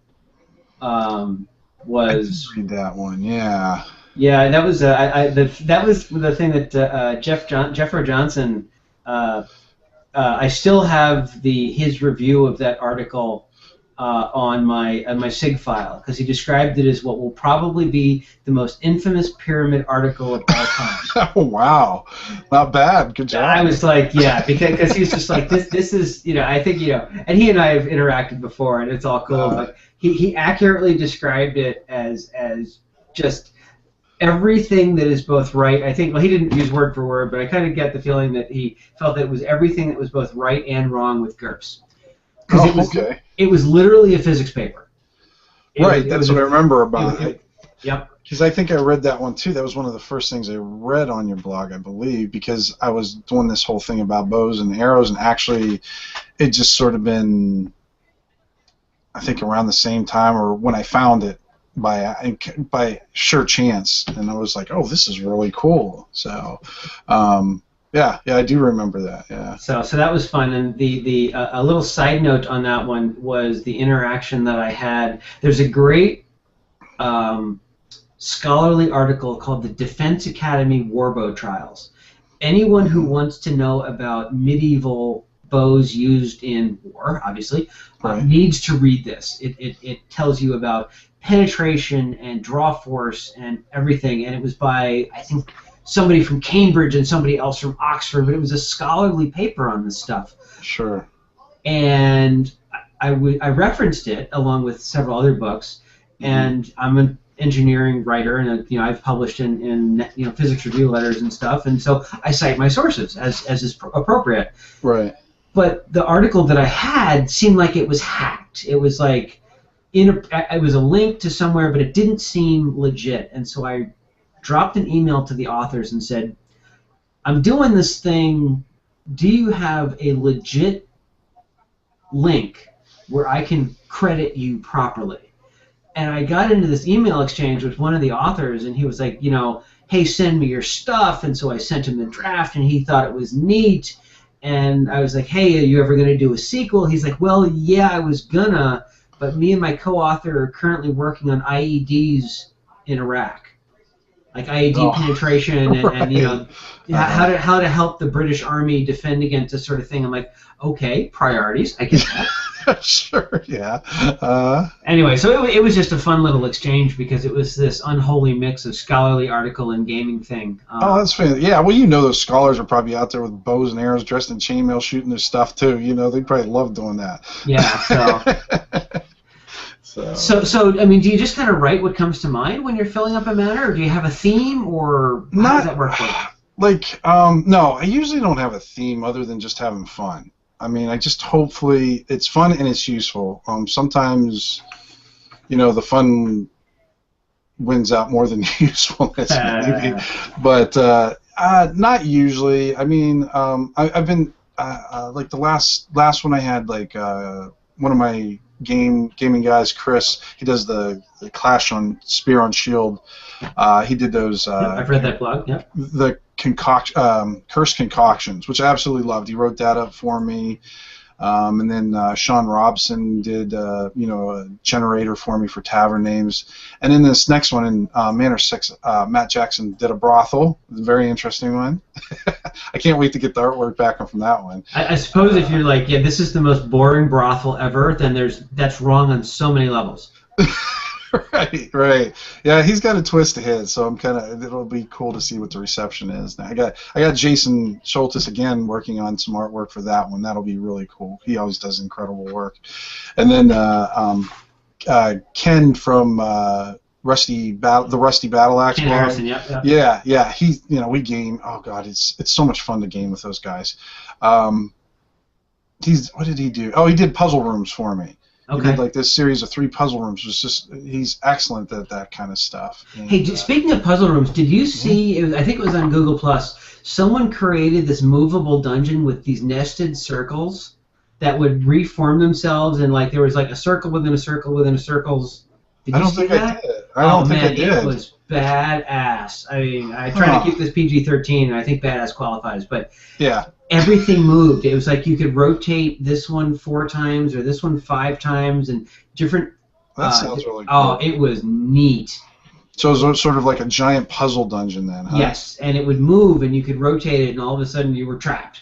Was I did read that one, yeah. Yeah, that was that was the thing that Jeffro Johnson. I still have his review of that article on my SIG file because he described it as what will probably be the most infamous pyramid article of all time. Oh, wow, not bad. Good job. I was like, yeah, because he's just like this is, you know, I think, you know, and he and I have interacted before and it's all cool, but he accurately described it as just everything that is both right. I think, well, he didn't use word for word, but I kind of get the feeling that he felt that it was everything that was both right and wrong with GURPS. Okay. It was literally a physics paper. That's what I remember about it. Yep. Because I think I read that one too. That was one of the first things I read on your blog, I believe, because I was doing this whole thing about bows and arrows, and actually it just sort of been, I think, around the same time or when I found it by sure chance, and I was like, oh, this is really cool. So yeah, I do remember that. Yeah. So that was fun, and the a little side note on that one was the interaction that I had. There's a great scholarly article called "The Defense Academy Warbow Trials." Anyone who wants to know about medieval bows used in war, obviously, needs to read this. It tells you about penetration and draw force and everything, and it was by, I think, somebody from Cambridge and somebody else from Oxford, but it was a scholarly paper on this stuff. Sure. And I referenced it along with several other books, and I'm an engineering writer, and I've published in physics review letters and stuff, and so I cite my sources as is appropriate. Right. But the article that I had seemed like it was hacked. It was like it was a link to somewhere, but it didn't seem legit, and so I dropped an email to the authors and said, I'm doing this thing, do you have a legit link where I can credit you properly? And I got into this email exchange with one of the authors, and he was like, hey, send me your stuff, and so I sent him the draft, and he thought it was neat, and I was like, hey, are you ever going to do a sequel? He's like, well, yeah, I was gonna, but me and my co-author are currently working on IEDs in Iraq. Like IED penetration and how to help the British Army defend against this sort of thing. I'm like, okay, priorities. I get that. Sure, yeah. Anyway, so it was just a fun little exchange because it was this unholy mix of scholarly article and gaming thing. Oh, that's fantastic. Yeah, well, those scholars are probably out there with bows and arrows, dressed in chainmail, shooting their stuff too. They probably love doing that. Yeah. So I mean, do you just kind of write what comes to mind when you're filling up a manor, or do you have a theme, or how does that work for you? Like, no, I usually don't have a theme other than just having fun. I mean, I just hopefully it's fun and it's useful. Sometimes, the fun wins out more than usefulness, maybe. But not usually. I mean, I've been like the last one I had, like one of my gaming guys, Chris, he does the Clash on Spear on Shield. He did those. I've read that blog. Yeah. The Cursed Concoctions, which I absolutely loved. He wrote that up for me. And then Sean Robson did, a generator for me for tavern names. And in this next one, in Manor 6, Matt Jackson did a brothel. It was a very interesting one. I can't wait to get the artwork back from that one. I suppose if you're like, yeah, this is the most boring brothel ever, then that's wrong on so many levels. Right. Yeah, he's got a twist to his, so it'll be cool to see what the reception is. Now, I got Jason Schultes again working on some artwork for that one. That'll be really cool. He always does incredible work. And then Ken from the Rusty Battle Axe. Ken Harrison, yep. Yeah. He, we game. Oh God, it's so much fun to game with those guys. What did he do? Oh, he did puzzle rooms for me. Okay. He did like this series of 3 puzzle rooms. He's excellent at that kind of stuff. And, hey, speaking of puzzle rooms, did you see? I think it was on Google Plus. Someone created this movable dungeon with these nested circles that would reform themselves, and like there was like a circle within a circle within a circles. Did you see that? I don't think I did. It was badass. I mean, I try to keep this PG-13, and I think badass qualifies, but yeah. Everything moved. It was like you could rotate this one 4 times or this one 5 times, and different. That sounds really cool. Oh, it was neat. So it was sort of like a giant puzzle dungeon then, huh? Yes, and it would move, and you could rotate it, and all of a sudden you were trapped.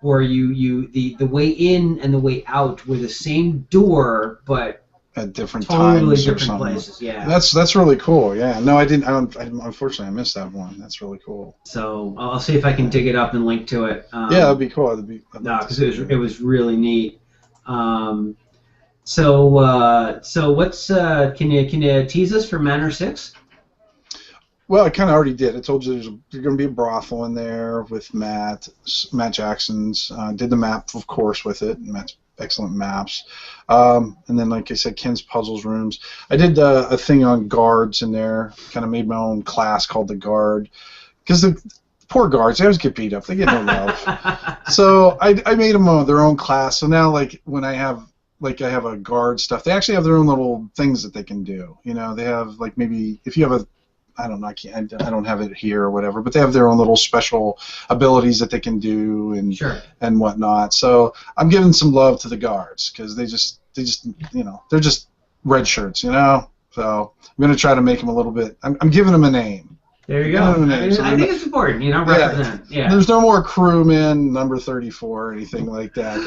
Or the way in and the way out were the same door, but at different totally times different or something. Places. Yeah. That's really cool. Yeah. No, I didn't. Unfortunately, I missed that one. That's really cool. So I'll see if I can dig it up and link to it. Yeah, that'd be cool. No, because it was really neat. So what's can you tease us for Manor 6? Well, I kind of already did. I told you there's going to be a brothel in there with Matt Jackson's. Did the map, of course, with it. Matt's excellent maps. And then, like I said, Ken's puzzles rooms. I did a thing on guards in there. Kind of made my own class called the Guard. Because the poor guards, they always get beat up. They get no love. So I made them their own class. So now, like, when I have a guard stuff, they actually have their own little things that they can do. They have, like, maybe if you have a I don't know. I don't have it here or whatever, but they have their own little special abilities that they can do and whatnot. So I'm giving some love to the guards because they just they're just red shirts, So I'm gonna try to make them a little bit. I'm giving them a name. There you go. I think it's important, represent. Yeah. There's no more crewman number 34 or anything like that.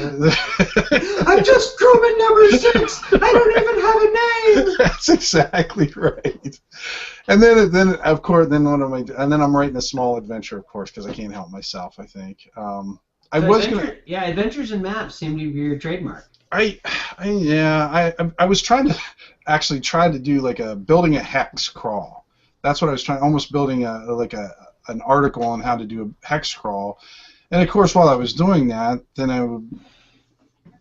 I'm just crewman number 6. I don't even have a name. That's exactly right. And then of course, then I'm writing a small adventure, of course, because I can't help myself. I think adventures and maps seem to be your trademark. I was trying to do like building a hex crawl. That's what I was trying. Almost building an article on how to do a hex crawl, and of course, while I was doing that, then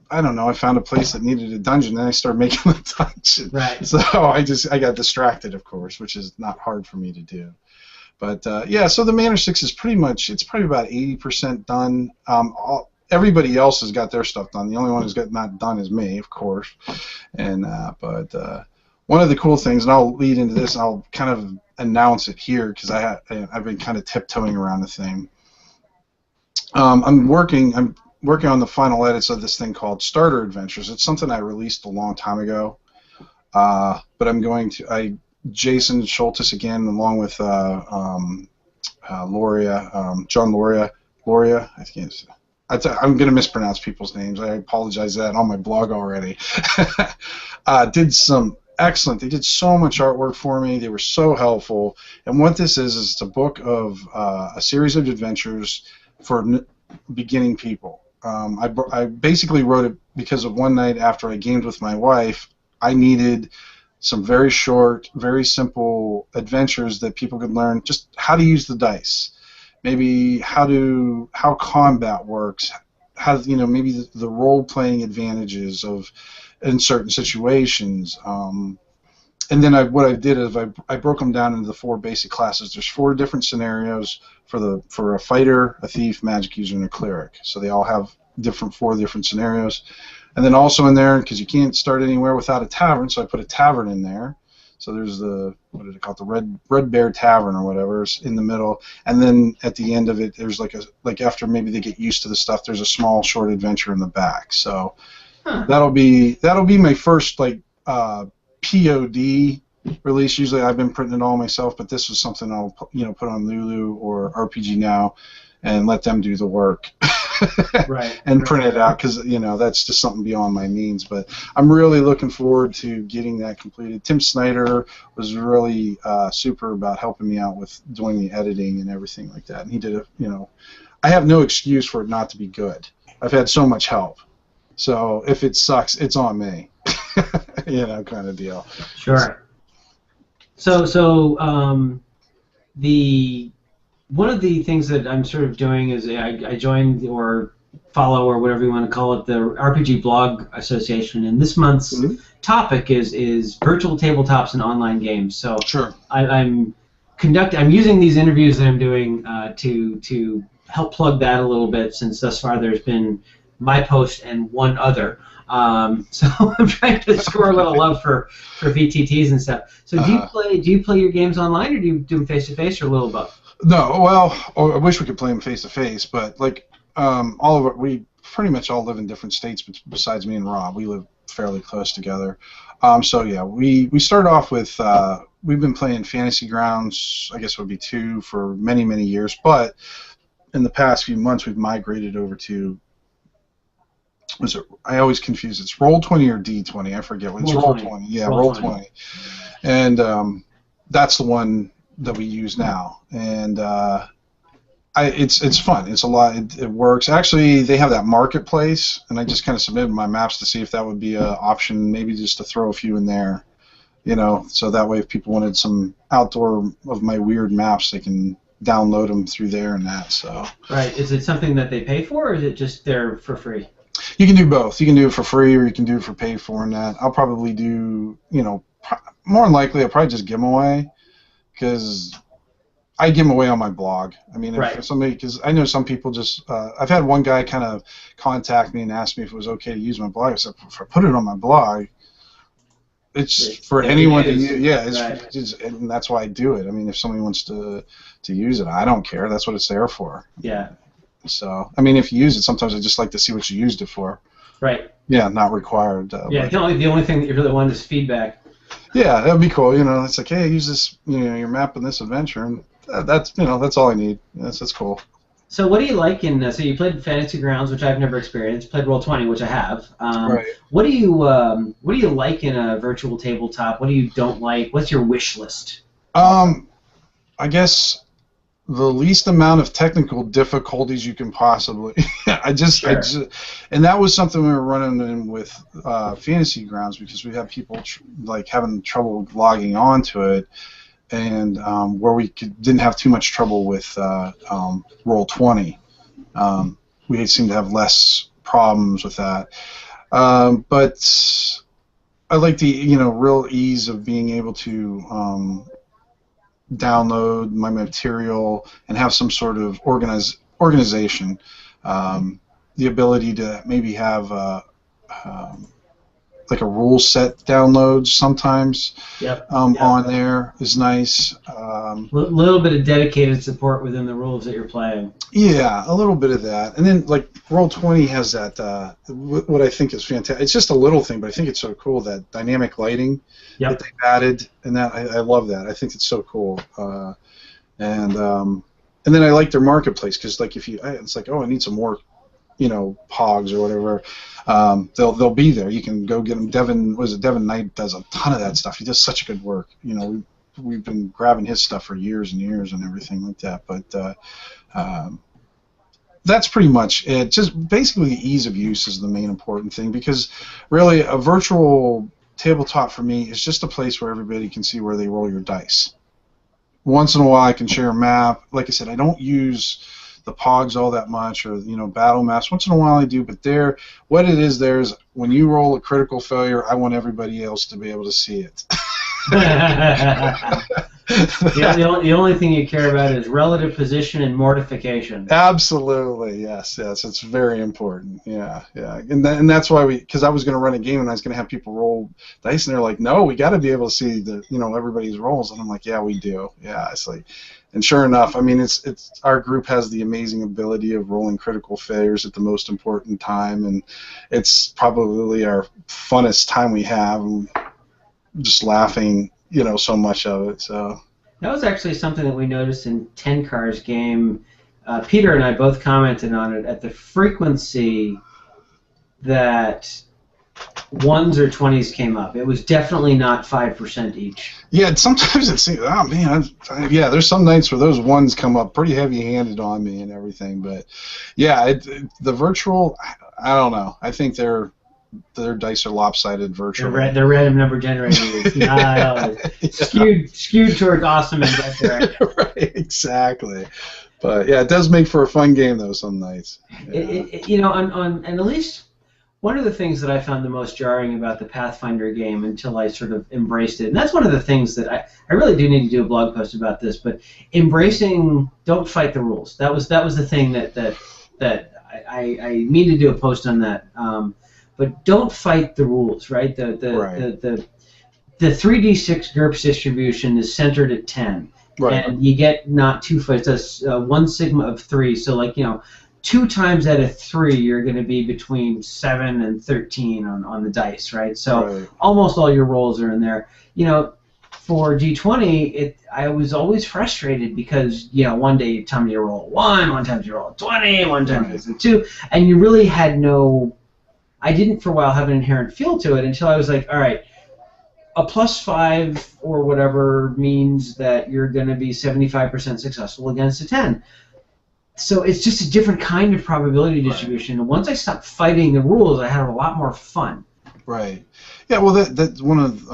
I found a place that needed a dungeon. Then I started making the dungeon. Right. So I got distracted, of course, which is not hard for me to do. But so the Manor 6 is probably about 80% done. Everybody else has got their stuff done. The only one who's got not done is me, of course. And one of the cool things, and I'll lead into this, and I'll kind of announce it here because I've been kind of tiptoeing around the thing. I'm working on the final edits of this thing called Starter Adventures. It's something I released a long time ago, but I'm going to Jason Schultes again, along with John Loria. I think I'm going to mispronounce people's names. I apologize for that on my blog already. Did some excellent. They did so much artwork for me. They were so helpful. And what this is it's a book of a series of adventures for beginning people. I basically wrote it because of one night after I gamed with my wife, I needed some very short, very simple adventures that people could learn just how to use the dice, maybe how combat works, how maybe the role-playing advantages of in certain situations. And then what I did is I broke them down into the 4 basic classes. There's 4 different scenarios for a fighter, a thief, magic user, and a cleric. So they all have 4 different scenarios. And then also in there, because you can't start anywhere without a tavern, so I put a tavern in there. So there's what did it call it, the Red Bear Tavern or whatever in the middle, and then at the end of it, there's like after maybe they get used to the stuff, there's a small short adventure in the back. So that'll be my first like POD release. Usually I've been printing it all myself, but this was something I'll put on Lulu or RPG Now and let them do the work. Right. And print it out, because that's just something beyond my means. But I'm really looking forward to getting that completed. Tim Snyder was really super about helping me out with doing the editing and everything like that. And he did I have no excuse for it not to be good. I've had so much help. So if it sucks, it's on me. Kind of deal. Sure. So one of the things that I'm sort of doing is I joined or follow or whatever you want to call it, the RPG Blog Association, and this month's topic is virtual tabletops and online games. So sure. I'm using these interviews that I'm doing to help plug that a little bit, since thus far there's been my post and one other. So I'm trying to score a little love for VTTs and stuff. So do you play your games online, or do you do them face to face, or a little both? No, well, I wish we could play them face to face, but like all of it, we pretty much all live in different states. Besides me and Rob, we live fairly close together. So yeah, we started off with we've been playing Fantasy Grounds. I guess it would be 2 for many years, but in the past few months we've migrated over to. I always confuse. It's Roll20 or D20. I forget. It's Roll20. Yeah, Roll20. And that's the one that we use now, and it's fun. It's a lot. It works. Actually, they have that marketplace, and I just kind of submitted my maps to see if that would be an option, maybe just to throw a few in there, so that way if people wanted some outdoor of my weird maps, they can download them through there and that. So. Right. Is it something that they pay for, or is it just there for free? You can do both. You can do it for free, or you can do it for pay for and that. I'll probably do, more than likely, I'll probably just give them away, because I give them away on my blog. I mean, if somebody, because I know some people just, I've had one guy kind of contact me and ask me if it was okay to use my blog. I said, if I put it on my blog, it's for anyone to use. Yeah, and that's why I do it. I mean, if somebody wants to use it, I don't care. That's what it's there for. Yeah. So, I mean, if you use it, sometimes I just like to see what you used it for. Right. Yeah, not required. Yeah, the only thing that you really want is feedback. Yeah, that would be cool. It's like, hey, I use this, your map in this adventure, and that's all I need. That's cool. So, what do you like in? So, you played Fantasy Grounds, which I've never experienced. Played Roll20, which I have. Right. What do you like in a virtual tabletop? What do you don't like? What's your wish list? I guess the least amount of technical difficulties you can possibly. And that was something we were running in with Fantasy Grounds, because we had people having trouble logging onto it, and where we didn't have too much trouble with Roll20. We seemed to have less problems with that, but I like the real ease of being able to download my material and have some sort of organization, the ability to maybe have like a rule set downloads sometimes. On there is nice. Little bit of dedicated support within the rules that you're playing. Yeah, a little bit of that, and then like Roll20 has that. What I think is fantastic. It's just a little thing, but I think it's so cool, that dynamic lighting that they've added, and that I love that. I think it's so cool. And then I like their marketplace, because like it's like, oh, I need some more, pogs or whatever. They'll be there. You can go get them. Devin Knight does a ton of that stuff. He does such good work. We've been grabbing his stuff for years and years and everything like that. But that's pretty much it. Just basically the ease of use is the main important thing, because really a virtual tabletop for me is just a place where everybody can see where they roll your dice. Once in a while I can share a map. Like I said, I don't use the pogs all that much, or battle maps. Once in a while I do, but what it is there is, when you roll a critical failure, I want everybody else to be able to see it. The only thing you care about is relative position and mortification. Absolutely, yes, it's very important. Yeah, and that's why because I was going to run a game and I was going to have people roll dice, and they're like, no, we got to be able to see everybody's rolls, and I'm like, yeah, we do. Yeah, it's like, and sure enough, I mean, it's our group has the amazing ability of rolling critical failures at the most important time, and it's probably our funnest time we have, and just laughing, so much of it. So that was actually something that we noticed in 10 Cars game. Peter and I both commented on it at the frequency that 1s or 20s came up. It was definitely not 5% each. Yeah, sometimes it seems, oh man, there's some nights where those 1s come up pretty heavy-handed on me and everything. But yeah, the virtual, I don't know. I think their dice are lopsided virtually. They're random number generated. Skewed towards awesome in that direction. Right, exactly. But yeah, it does make for a fun game though some nights. Yeah. And at least one of the things that I found the most jarring about the Pathfinder game until I sort of embraced it, and that's one of the things that I really do need to do a blog post about this, but embracing don't fight the rules. That was the thing that I need to do a post on that. But don't fight the rules, right? The 3d6 GURPS distribution is centered at 10, right. And you get not 2 fights. That's 1 sigma of 3. So 2 times out of 3, you're going to be between 7 and 13 on the dice, right? So almost all your rolls are in there. For D20, I was always frustrated because one day you tell me you roll 1, one time you roll 20, one time it's a 2, and you really had no. I didn't for a while have an inherent feel to it until I was like, all right, a +5 or whatever means that you're going to be 75% successful against a 10. So it's just a different kind of probability distribution. And once I stopped fighting the rules, I had a lot more fun. Right. Yeah. Well, that's one of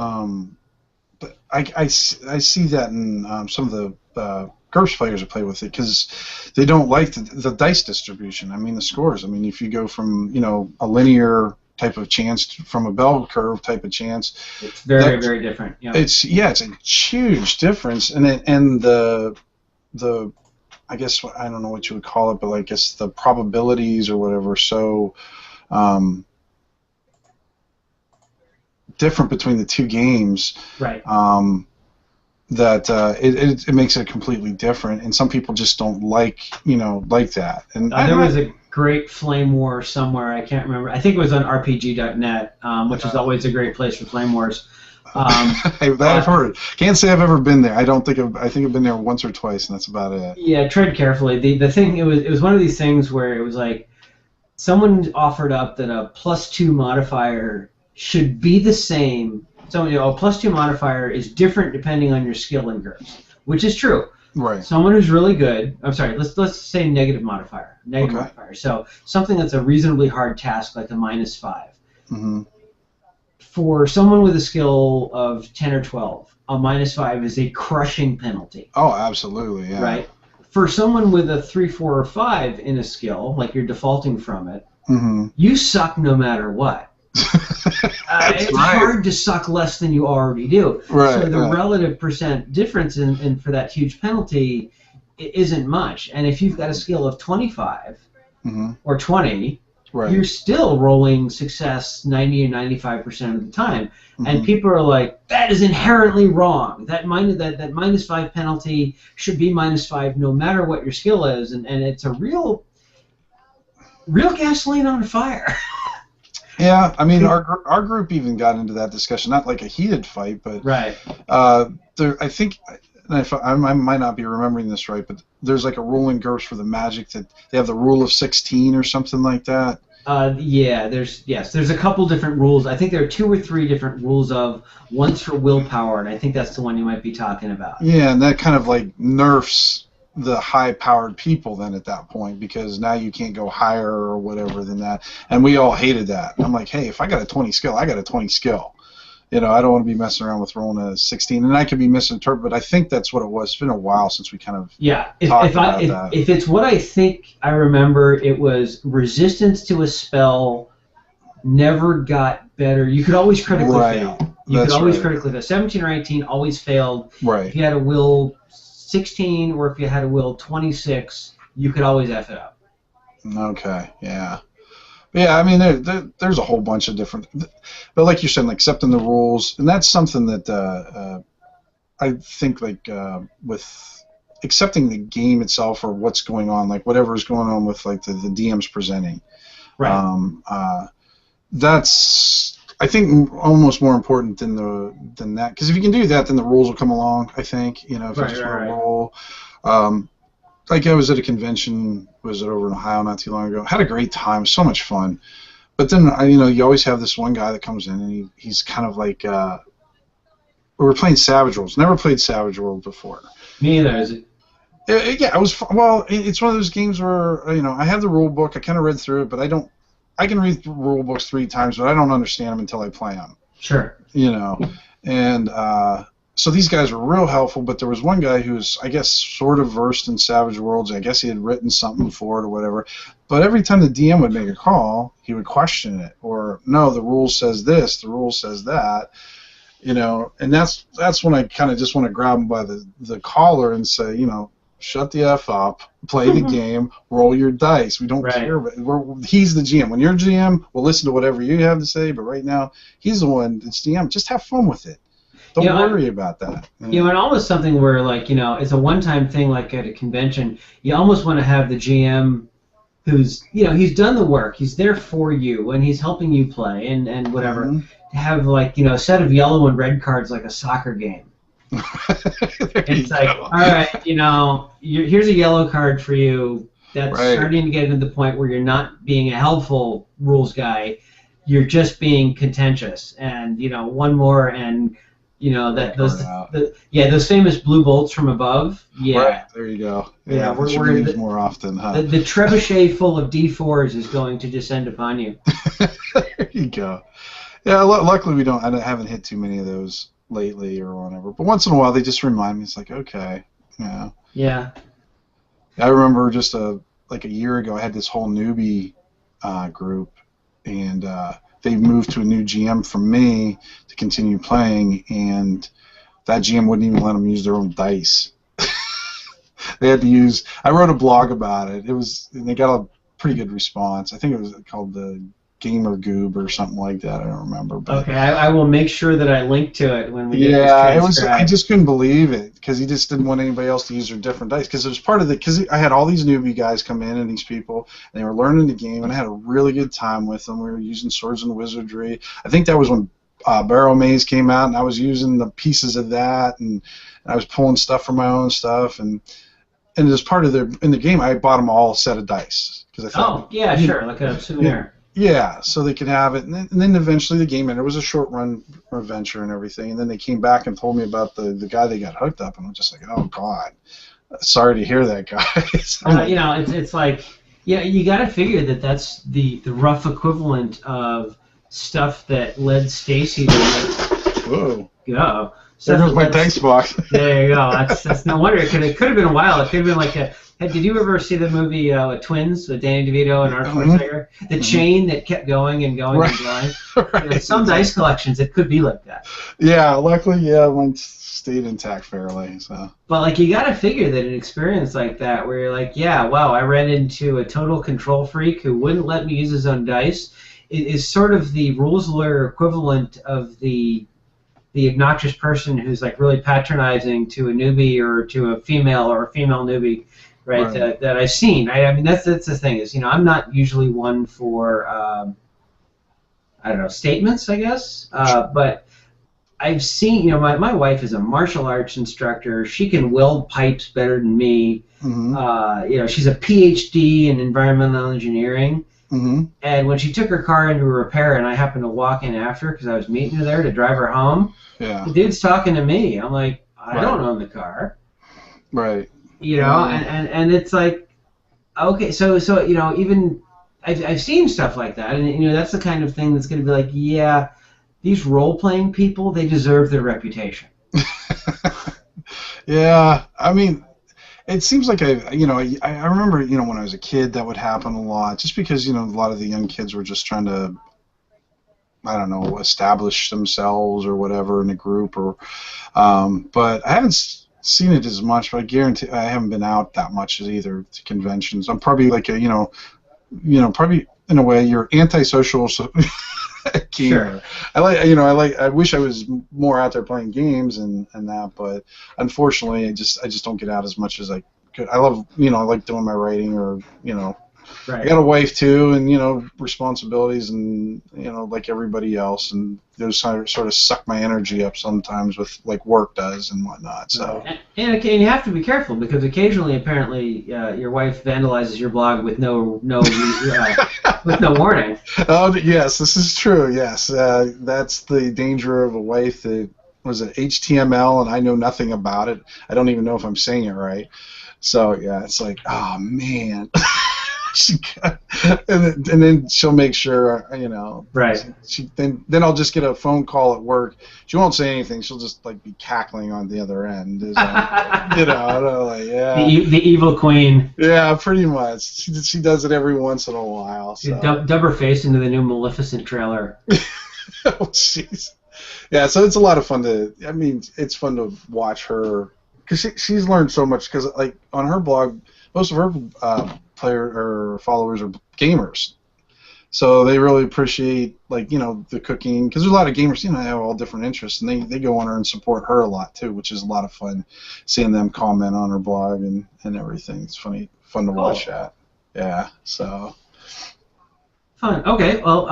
I see that in some of the GURPS players who play with it because they don't like the dice distribution. I mean, the scores. I mean, if you go from a linear type of chance from a bell curve type of chance, it's very different. Yeah. It's a huge difference, and the I guess I don't know what you would call it, but I guess the probabilities or whatever. So different between the two games. Right. That it makes it completely different, and some people just don't like that. And there was a great flame war somewhere. I can't remember. I think it was on RPG.net, which is always a great place for flame wars. I've heard. Can't say I've ever been there. I think I've been there once or twice, and that's about it. Yeah, tread carefully. The thing it was one of these things where it was like someone offered up that a +2 modifier should be the same. So a +2 modifier is different depending on your skill in GURPS, which is true. Right. Someone who's really good. I'm sorry. Let's say negative modifier. Modifier. So something that's a reasonably hard task, like a -5. Mm-hmm. For someone with a skill of 10 or 12, a -5 is a crushing penalty. Oh, absolutely. Yeah. Right. For someone with a 3, 4, or 5 in a skill, like you're defaulting from it, you suck no matter what. It's hard to suck less than you already do. Right, so the relative percent difference in for that huge penalty isn't much. And if you've got a skill of 25 or 20, you're still rolling success 90 or 95% of the time. And people are like, that is inherently wrong. That -5 penalty should be -5 no matter what your skill is. And it's a real gasoline on a fire. Yeah, I mean, our group even got into that discussion, not like a heated fight, but I think, and I might not be remembering this right, but there's like a rule in GURPS for the Magic that they have the rule of 16 or something like that. There's a couple different rules. I think there are 2 or 3 different rules of one's for willpower, and I think that's the one you might be talking about. Yeah, and that kind of like nerfs the high-powered people then at that point, because now you can't go higher or whatever than that, and we all hated that. I'm like, hey, if I got a 20 skill, I got a 20 skill. I don't want to be messing around with rolling a 16, and I could be misinterpreted, but I think that's what it was. It's been a while since we kind of talked about that. If it's what I think I remember, it was resistance to a spell never got better. You could always critically fail. You could That's always right. critically fail. 17 or 18 always failed. Right. If you had a will 16 or if you had a will 26, you could always F it up. Okay. Yeah. Yeah, I mean, there's a whole bunch of different, but like you're saying, like accepting the rules, and that's something that I think, like with accepting the game itself or what's going on, like whatever is going on with like the DM's presenting. Right. That's, I think, almost more important than that, because if you can do that, then the rules will come along. I think, you know, if you just want to roll. Like I was at a convention, was it over in Ohio not too long ago? Had a great time, so much fun. But then, you know, you always have this one guy that comes in, and he's kind of like, we were playing Savage Worlds. Never played Savage World before. Me either. Is it? Yeah, it was fun. Well, it's one of those games where, you know, I have the rule book, I kind of read through it, but I can read rule books 3 times, but I don't understand them until I play them. Sure. You know, and so these guys were real helpful, but there was one guy who was, I guess, sort of versed in Savage Worlds. I guess he had written something for it or whatever. But every time the DM would make a call, he would question it, or no, the rule says this, the rule says that. You know, and that's when I kind of just want to grab him by the collar and say, you know, shut the F up, play the game, roll your dice. We don't care. But he's the GM. When you're GM, we'll listen to whatever you have to say, but right now, he's the one that's GM. Just have fun with it. Don't worry about that. You know, and almost something where, like, you know, it's a one-time thing, like at a convention. You almost want to have the GM who's, you know, he's done the work. He's there for you, and he's helping you play, and whatever. To have, like, you know, a set of yellow and red cards like a soccer game. It's like, all right, you know, here's a yellow card for you. That's starting to get into the point where you're not being a helpful rules guy. You're just being contentious. And, you know, one more and... You know, that those famous blue bolts from above. Yeah. Right, there you go. Yeah, we're used more often, huh? The trebuchet full of D4s is going to descend upon you. There you go. Yeah, luckily we don't. I haven't hit too many of those lately or whatever. But once in a while, they just remind me. It's like, okay, yeah. Yeah. I remember just like a year ago, I had this whole newbie group, and they moved to a new GM from me to continue playing, and that GM wouldn't even let them use their own dice. They had to use. I wrote a blog about it. And they got a pretty good response. I think it was called the Gamer Goob or something like that. I don't remember. But okay, I will make sure that I link to it when we get this transcribed. It was. I just couldn't believe it because he just didn't want anybody else to use their different dice because it was part of the. Because I had all these newbie guys come in and these people, and they were learning the game, and I had a really good time with them. We were using Swords and Wizardry. I think that was when Barrel Maze came out, and I was using the pieces of that, and I was pulling stuff from my own stuff, and as part of in the game, I bought them all a set of dice because I thought. Oh yeah, sure, like a souvenir. Yeah, so they could have it, and then eventually the game ended. It was a short-run adventure and everything, and then they came back and told me about the guy they got hooked up, and I'm just like, oh God, sorry to hear that, guys. You know, it's like, yeah, you got to figure that that's the rough equivalent of stuff that led Stacy to. Whoa. Go. There goes my dice box. There you go. That's no wonder. It could have been a while. It could have been like a. Did you ever see the movie Twins with Danny DeVito and Arnold Schwarzenegger? The chain that kept going and going and going. You know, some dice collections, it could be like that. Yeah, luckily, mine stayed intact fairly. So. But like, you got to figure that an experience like that, where you're like, yeah, wow, I ran into a total control freak who wouldn't let me use his own dice, is sort of the rules lawyer equivalent of the obnoxious person who's like really patronizing to a newbie or to a female newbie. Right. That I've seen. I mean, that's the thing is, you know, I'm not usually one for, I don't know, statements, I guess. But I've seen, you know, my wife is a martial arts instructor. She can weld pipes better than me. You know, she's a PhD in environmental engineering. And when she took her car into repair, and I happened to walk in after because I was meeting her there to drive her home, the dude's talking to me. I'm like, I don't own the car. Right. You know, and it's like, okay, so you know, even I've seen stuff like that, and you know, that's the kind of thing that's going to be like, yeah, these role-playing people, they deserve their reputation. Yeah, I mean, it seems like I remember, you know, when I was a kid, that would happen a lot, just because, you know, a lot of the young kids were just trying to I don't know, establish themselves or whatever in a group, or but I haven't seen it as much. But I guarantee I haven't been out that much as either to conventions. I'm probably like a probably in a way you're antisocial. So gamer. Sure. I wish I was more out there playing games and that, but unfortunately I just don't get out as much as I could. I love, I like doing my writing, or Right. I got a wife too, and responsibilities, and like everybody else, and those sort of suck my energy up sometimes with like work does and whatnot. So and you have to be careful, because occasionally, apparently, your wife vandalizes your blog with no with no warning. Oh yes, this is true. Yes, that's the danger of a wife that was it HTML, and I know nothing about it. I don't even know if I'm saying it right. So yeah, it's like, oh man. And then she'll make sure, Right. Then I'll just get a phone call at work. She won't say anything. She'll just like be cackling on the other end. I don't know, like, yeah. The evil queen. Yeah, pretty much. She does it every once in a while. So. Dub her face into the new Maleficent trailer. Oh, jeez. Yeah, so it's a lot of fun it's fun to watch her, because she's learned so much, because like on her blog, most of her followers are gamers, so they really appreciate the cooking, because there's a lot of gamers they have all different interests, and they go on her and support her a lot too, which is a lot of fun seeing them comment on her blog and everything. It's fun to watch that. Yeah, so fun. Okay, well,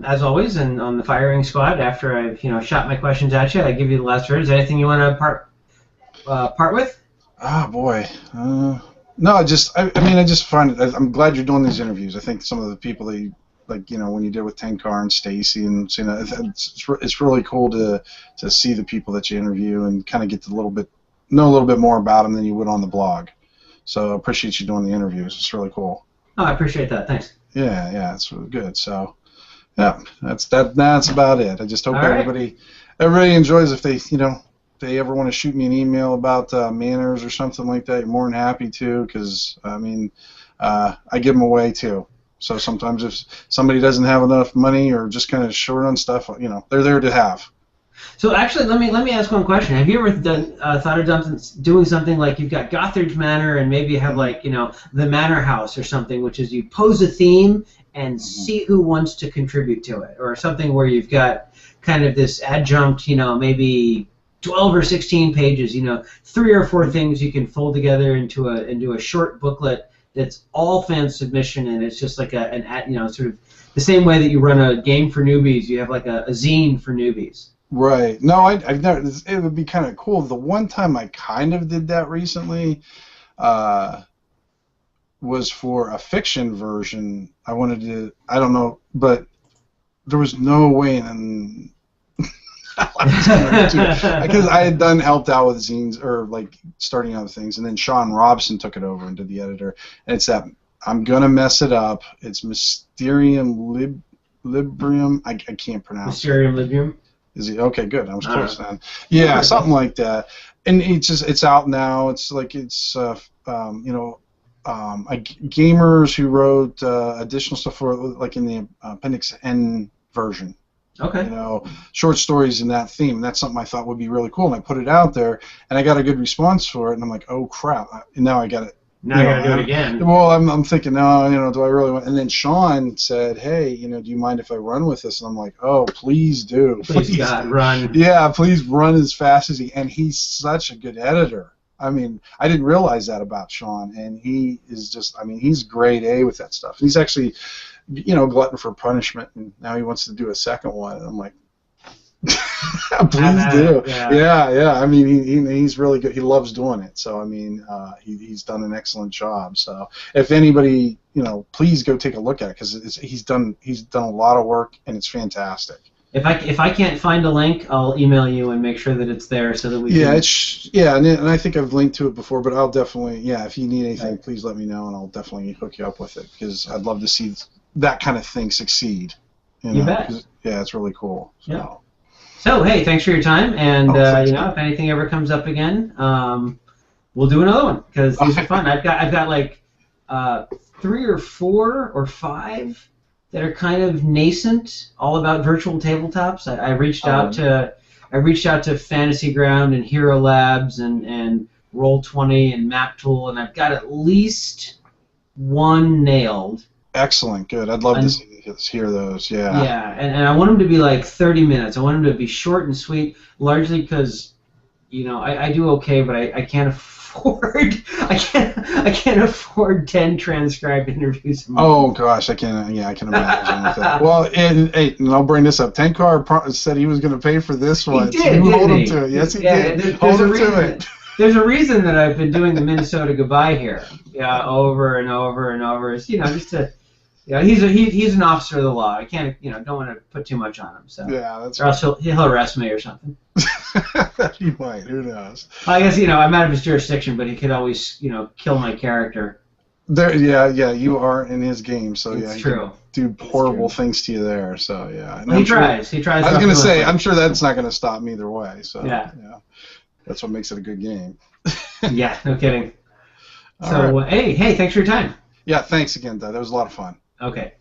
as always, and on the firing squad, after I've shot my questions at you, I give you the last word. Is there anything you want to part with? Ah, boy. No, I just find it. I'm glad you're doing these interviews. I think some of the people that you, when you did with Tenkar and Stacy and it's really cool to see the people that you interview and kind of get to know a little bit more about them than you would on the blog. So I appreciate you doing the interviews. It's really cool. Oh, I appreciate that. Thanks. Yeah, it's really good. So yeah, that's about it. I just hope everybody enjoys. If they ever want to shoot me an email about manners or something like that, you're more than happy to, because I give them away too. So sometimes if somebody doesn't have enough money or just kind of short on stuff, they're there to have. So actually, let me ask one question. Have you ever thought of doing something like you've got Gothridge Manor, and maybe you have the Manor House or something, which is you pose a theme and see who wants to contribute to it, or something where you've got kind of this adjunct, maybe 12 or 16 pages, 3 or 4 things you can fold together into a short booklet that's all fan submission, and it's just like sort of the same way that you run a game for newbies, you have like a zine for newbies. Right. No, I've never. It would be kind of cool. The one time I kind of did that recently was for a fiction version. I wanted to. I don't know, but there was no way in. Because I had helped out with zines or starting out with things, and then Sean Robson took it over and did the editor. And it's that I'm gonna mess it up. It's Mysterium Librium. I can't pronounce. Mysterium Librium. Is he okay? Good. I was close then. Yeah, something like that. And it's out now. It's gamers who wrote additional stuff for in the Appendix N version. Okay. Short stories in that theme. And that's something I thought would be really cool. And I put it out there, and I got a good response for it. And I'm like, oh crap! And now I got it. Now I got to do it again. Well, I'm thinking, no, do I really want? And then Sean said, hey, do you mind if I run with this? And I'm like, oh, please do. Please God, run. Yeah, please run as fast as he. And he's such a good editor. I didn't realize that about Sean, and he is just. He's grade A with that stuff. He's actually. Glutton for punishment, and now he wants to do a second one, and I'm like, please do. Yeah. He's really good. He loves doing it. So he's done an excellent job. So if anybody, please go take a look at it, because he's done a lot of work, and it's fantastic. If I can't find a link, I'll email you and make sure that it's there so that we can... and I think I've linked to it before, but I'll definitely, if you need anything, please let me know, and I'll definitely hook you up with it, because I'd love to see that kind of thing succeed. You bet. Yeah, it's really cool. So. Yeah. So, hey, thanks for your time, and if anything ever comes up again, we'll do another one, because these are fun. I've got 3 or 4 or 5 that are kind of nascent, all about virtual tabletops. I reached out to Fantasy Ground and Hero Labs and Roll20 and Map Tool, and I've got at least one nailed. Excellent, good. I'd love to hear those. Yeah. Yeah, and I want them to be like 30 minutes. I want them to be short and sweet, largely because, I do okay, but I can't afford I can't afford 10 transcribed interviews a month. Oh gosh, I can imagine with that. Well, and I'll bring this up. Tenkar said he was going to pay for this one. He did, hold him to it. Yes, he did. Hold him to it. There's a reason that I've been doing the Minnesota goodbye here, over and over and over. It's, just to, he's an officer of the law. I can't, don't want to put too much on him. So yeah, that's or else he'll arrest me or something. He might. Who knows? I guess I'm out of his jurisdiction, but he could always kill my character. Yeah. You are in his game, so it's he true. can do horrible things to you there. So yeah. Well, he tries. He tries. I was going to say, I'm sure that's not going to stop me either way. So yeah. That's what makes it a good game. Yeah, no kidding. All so right. hey, thanks for your time. Yeah, thanks again, Doug. That was a lot of fun. Okay.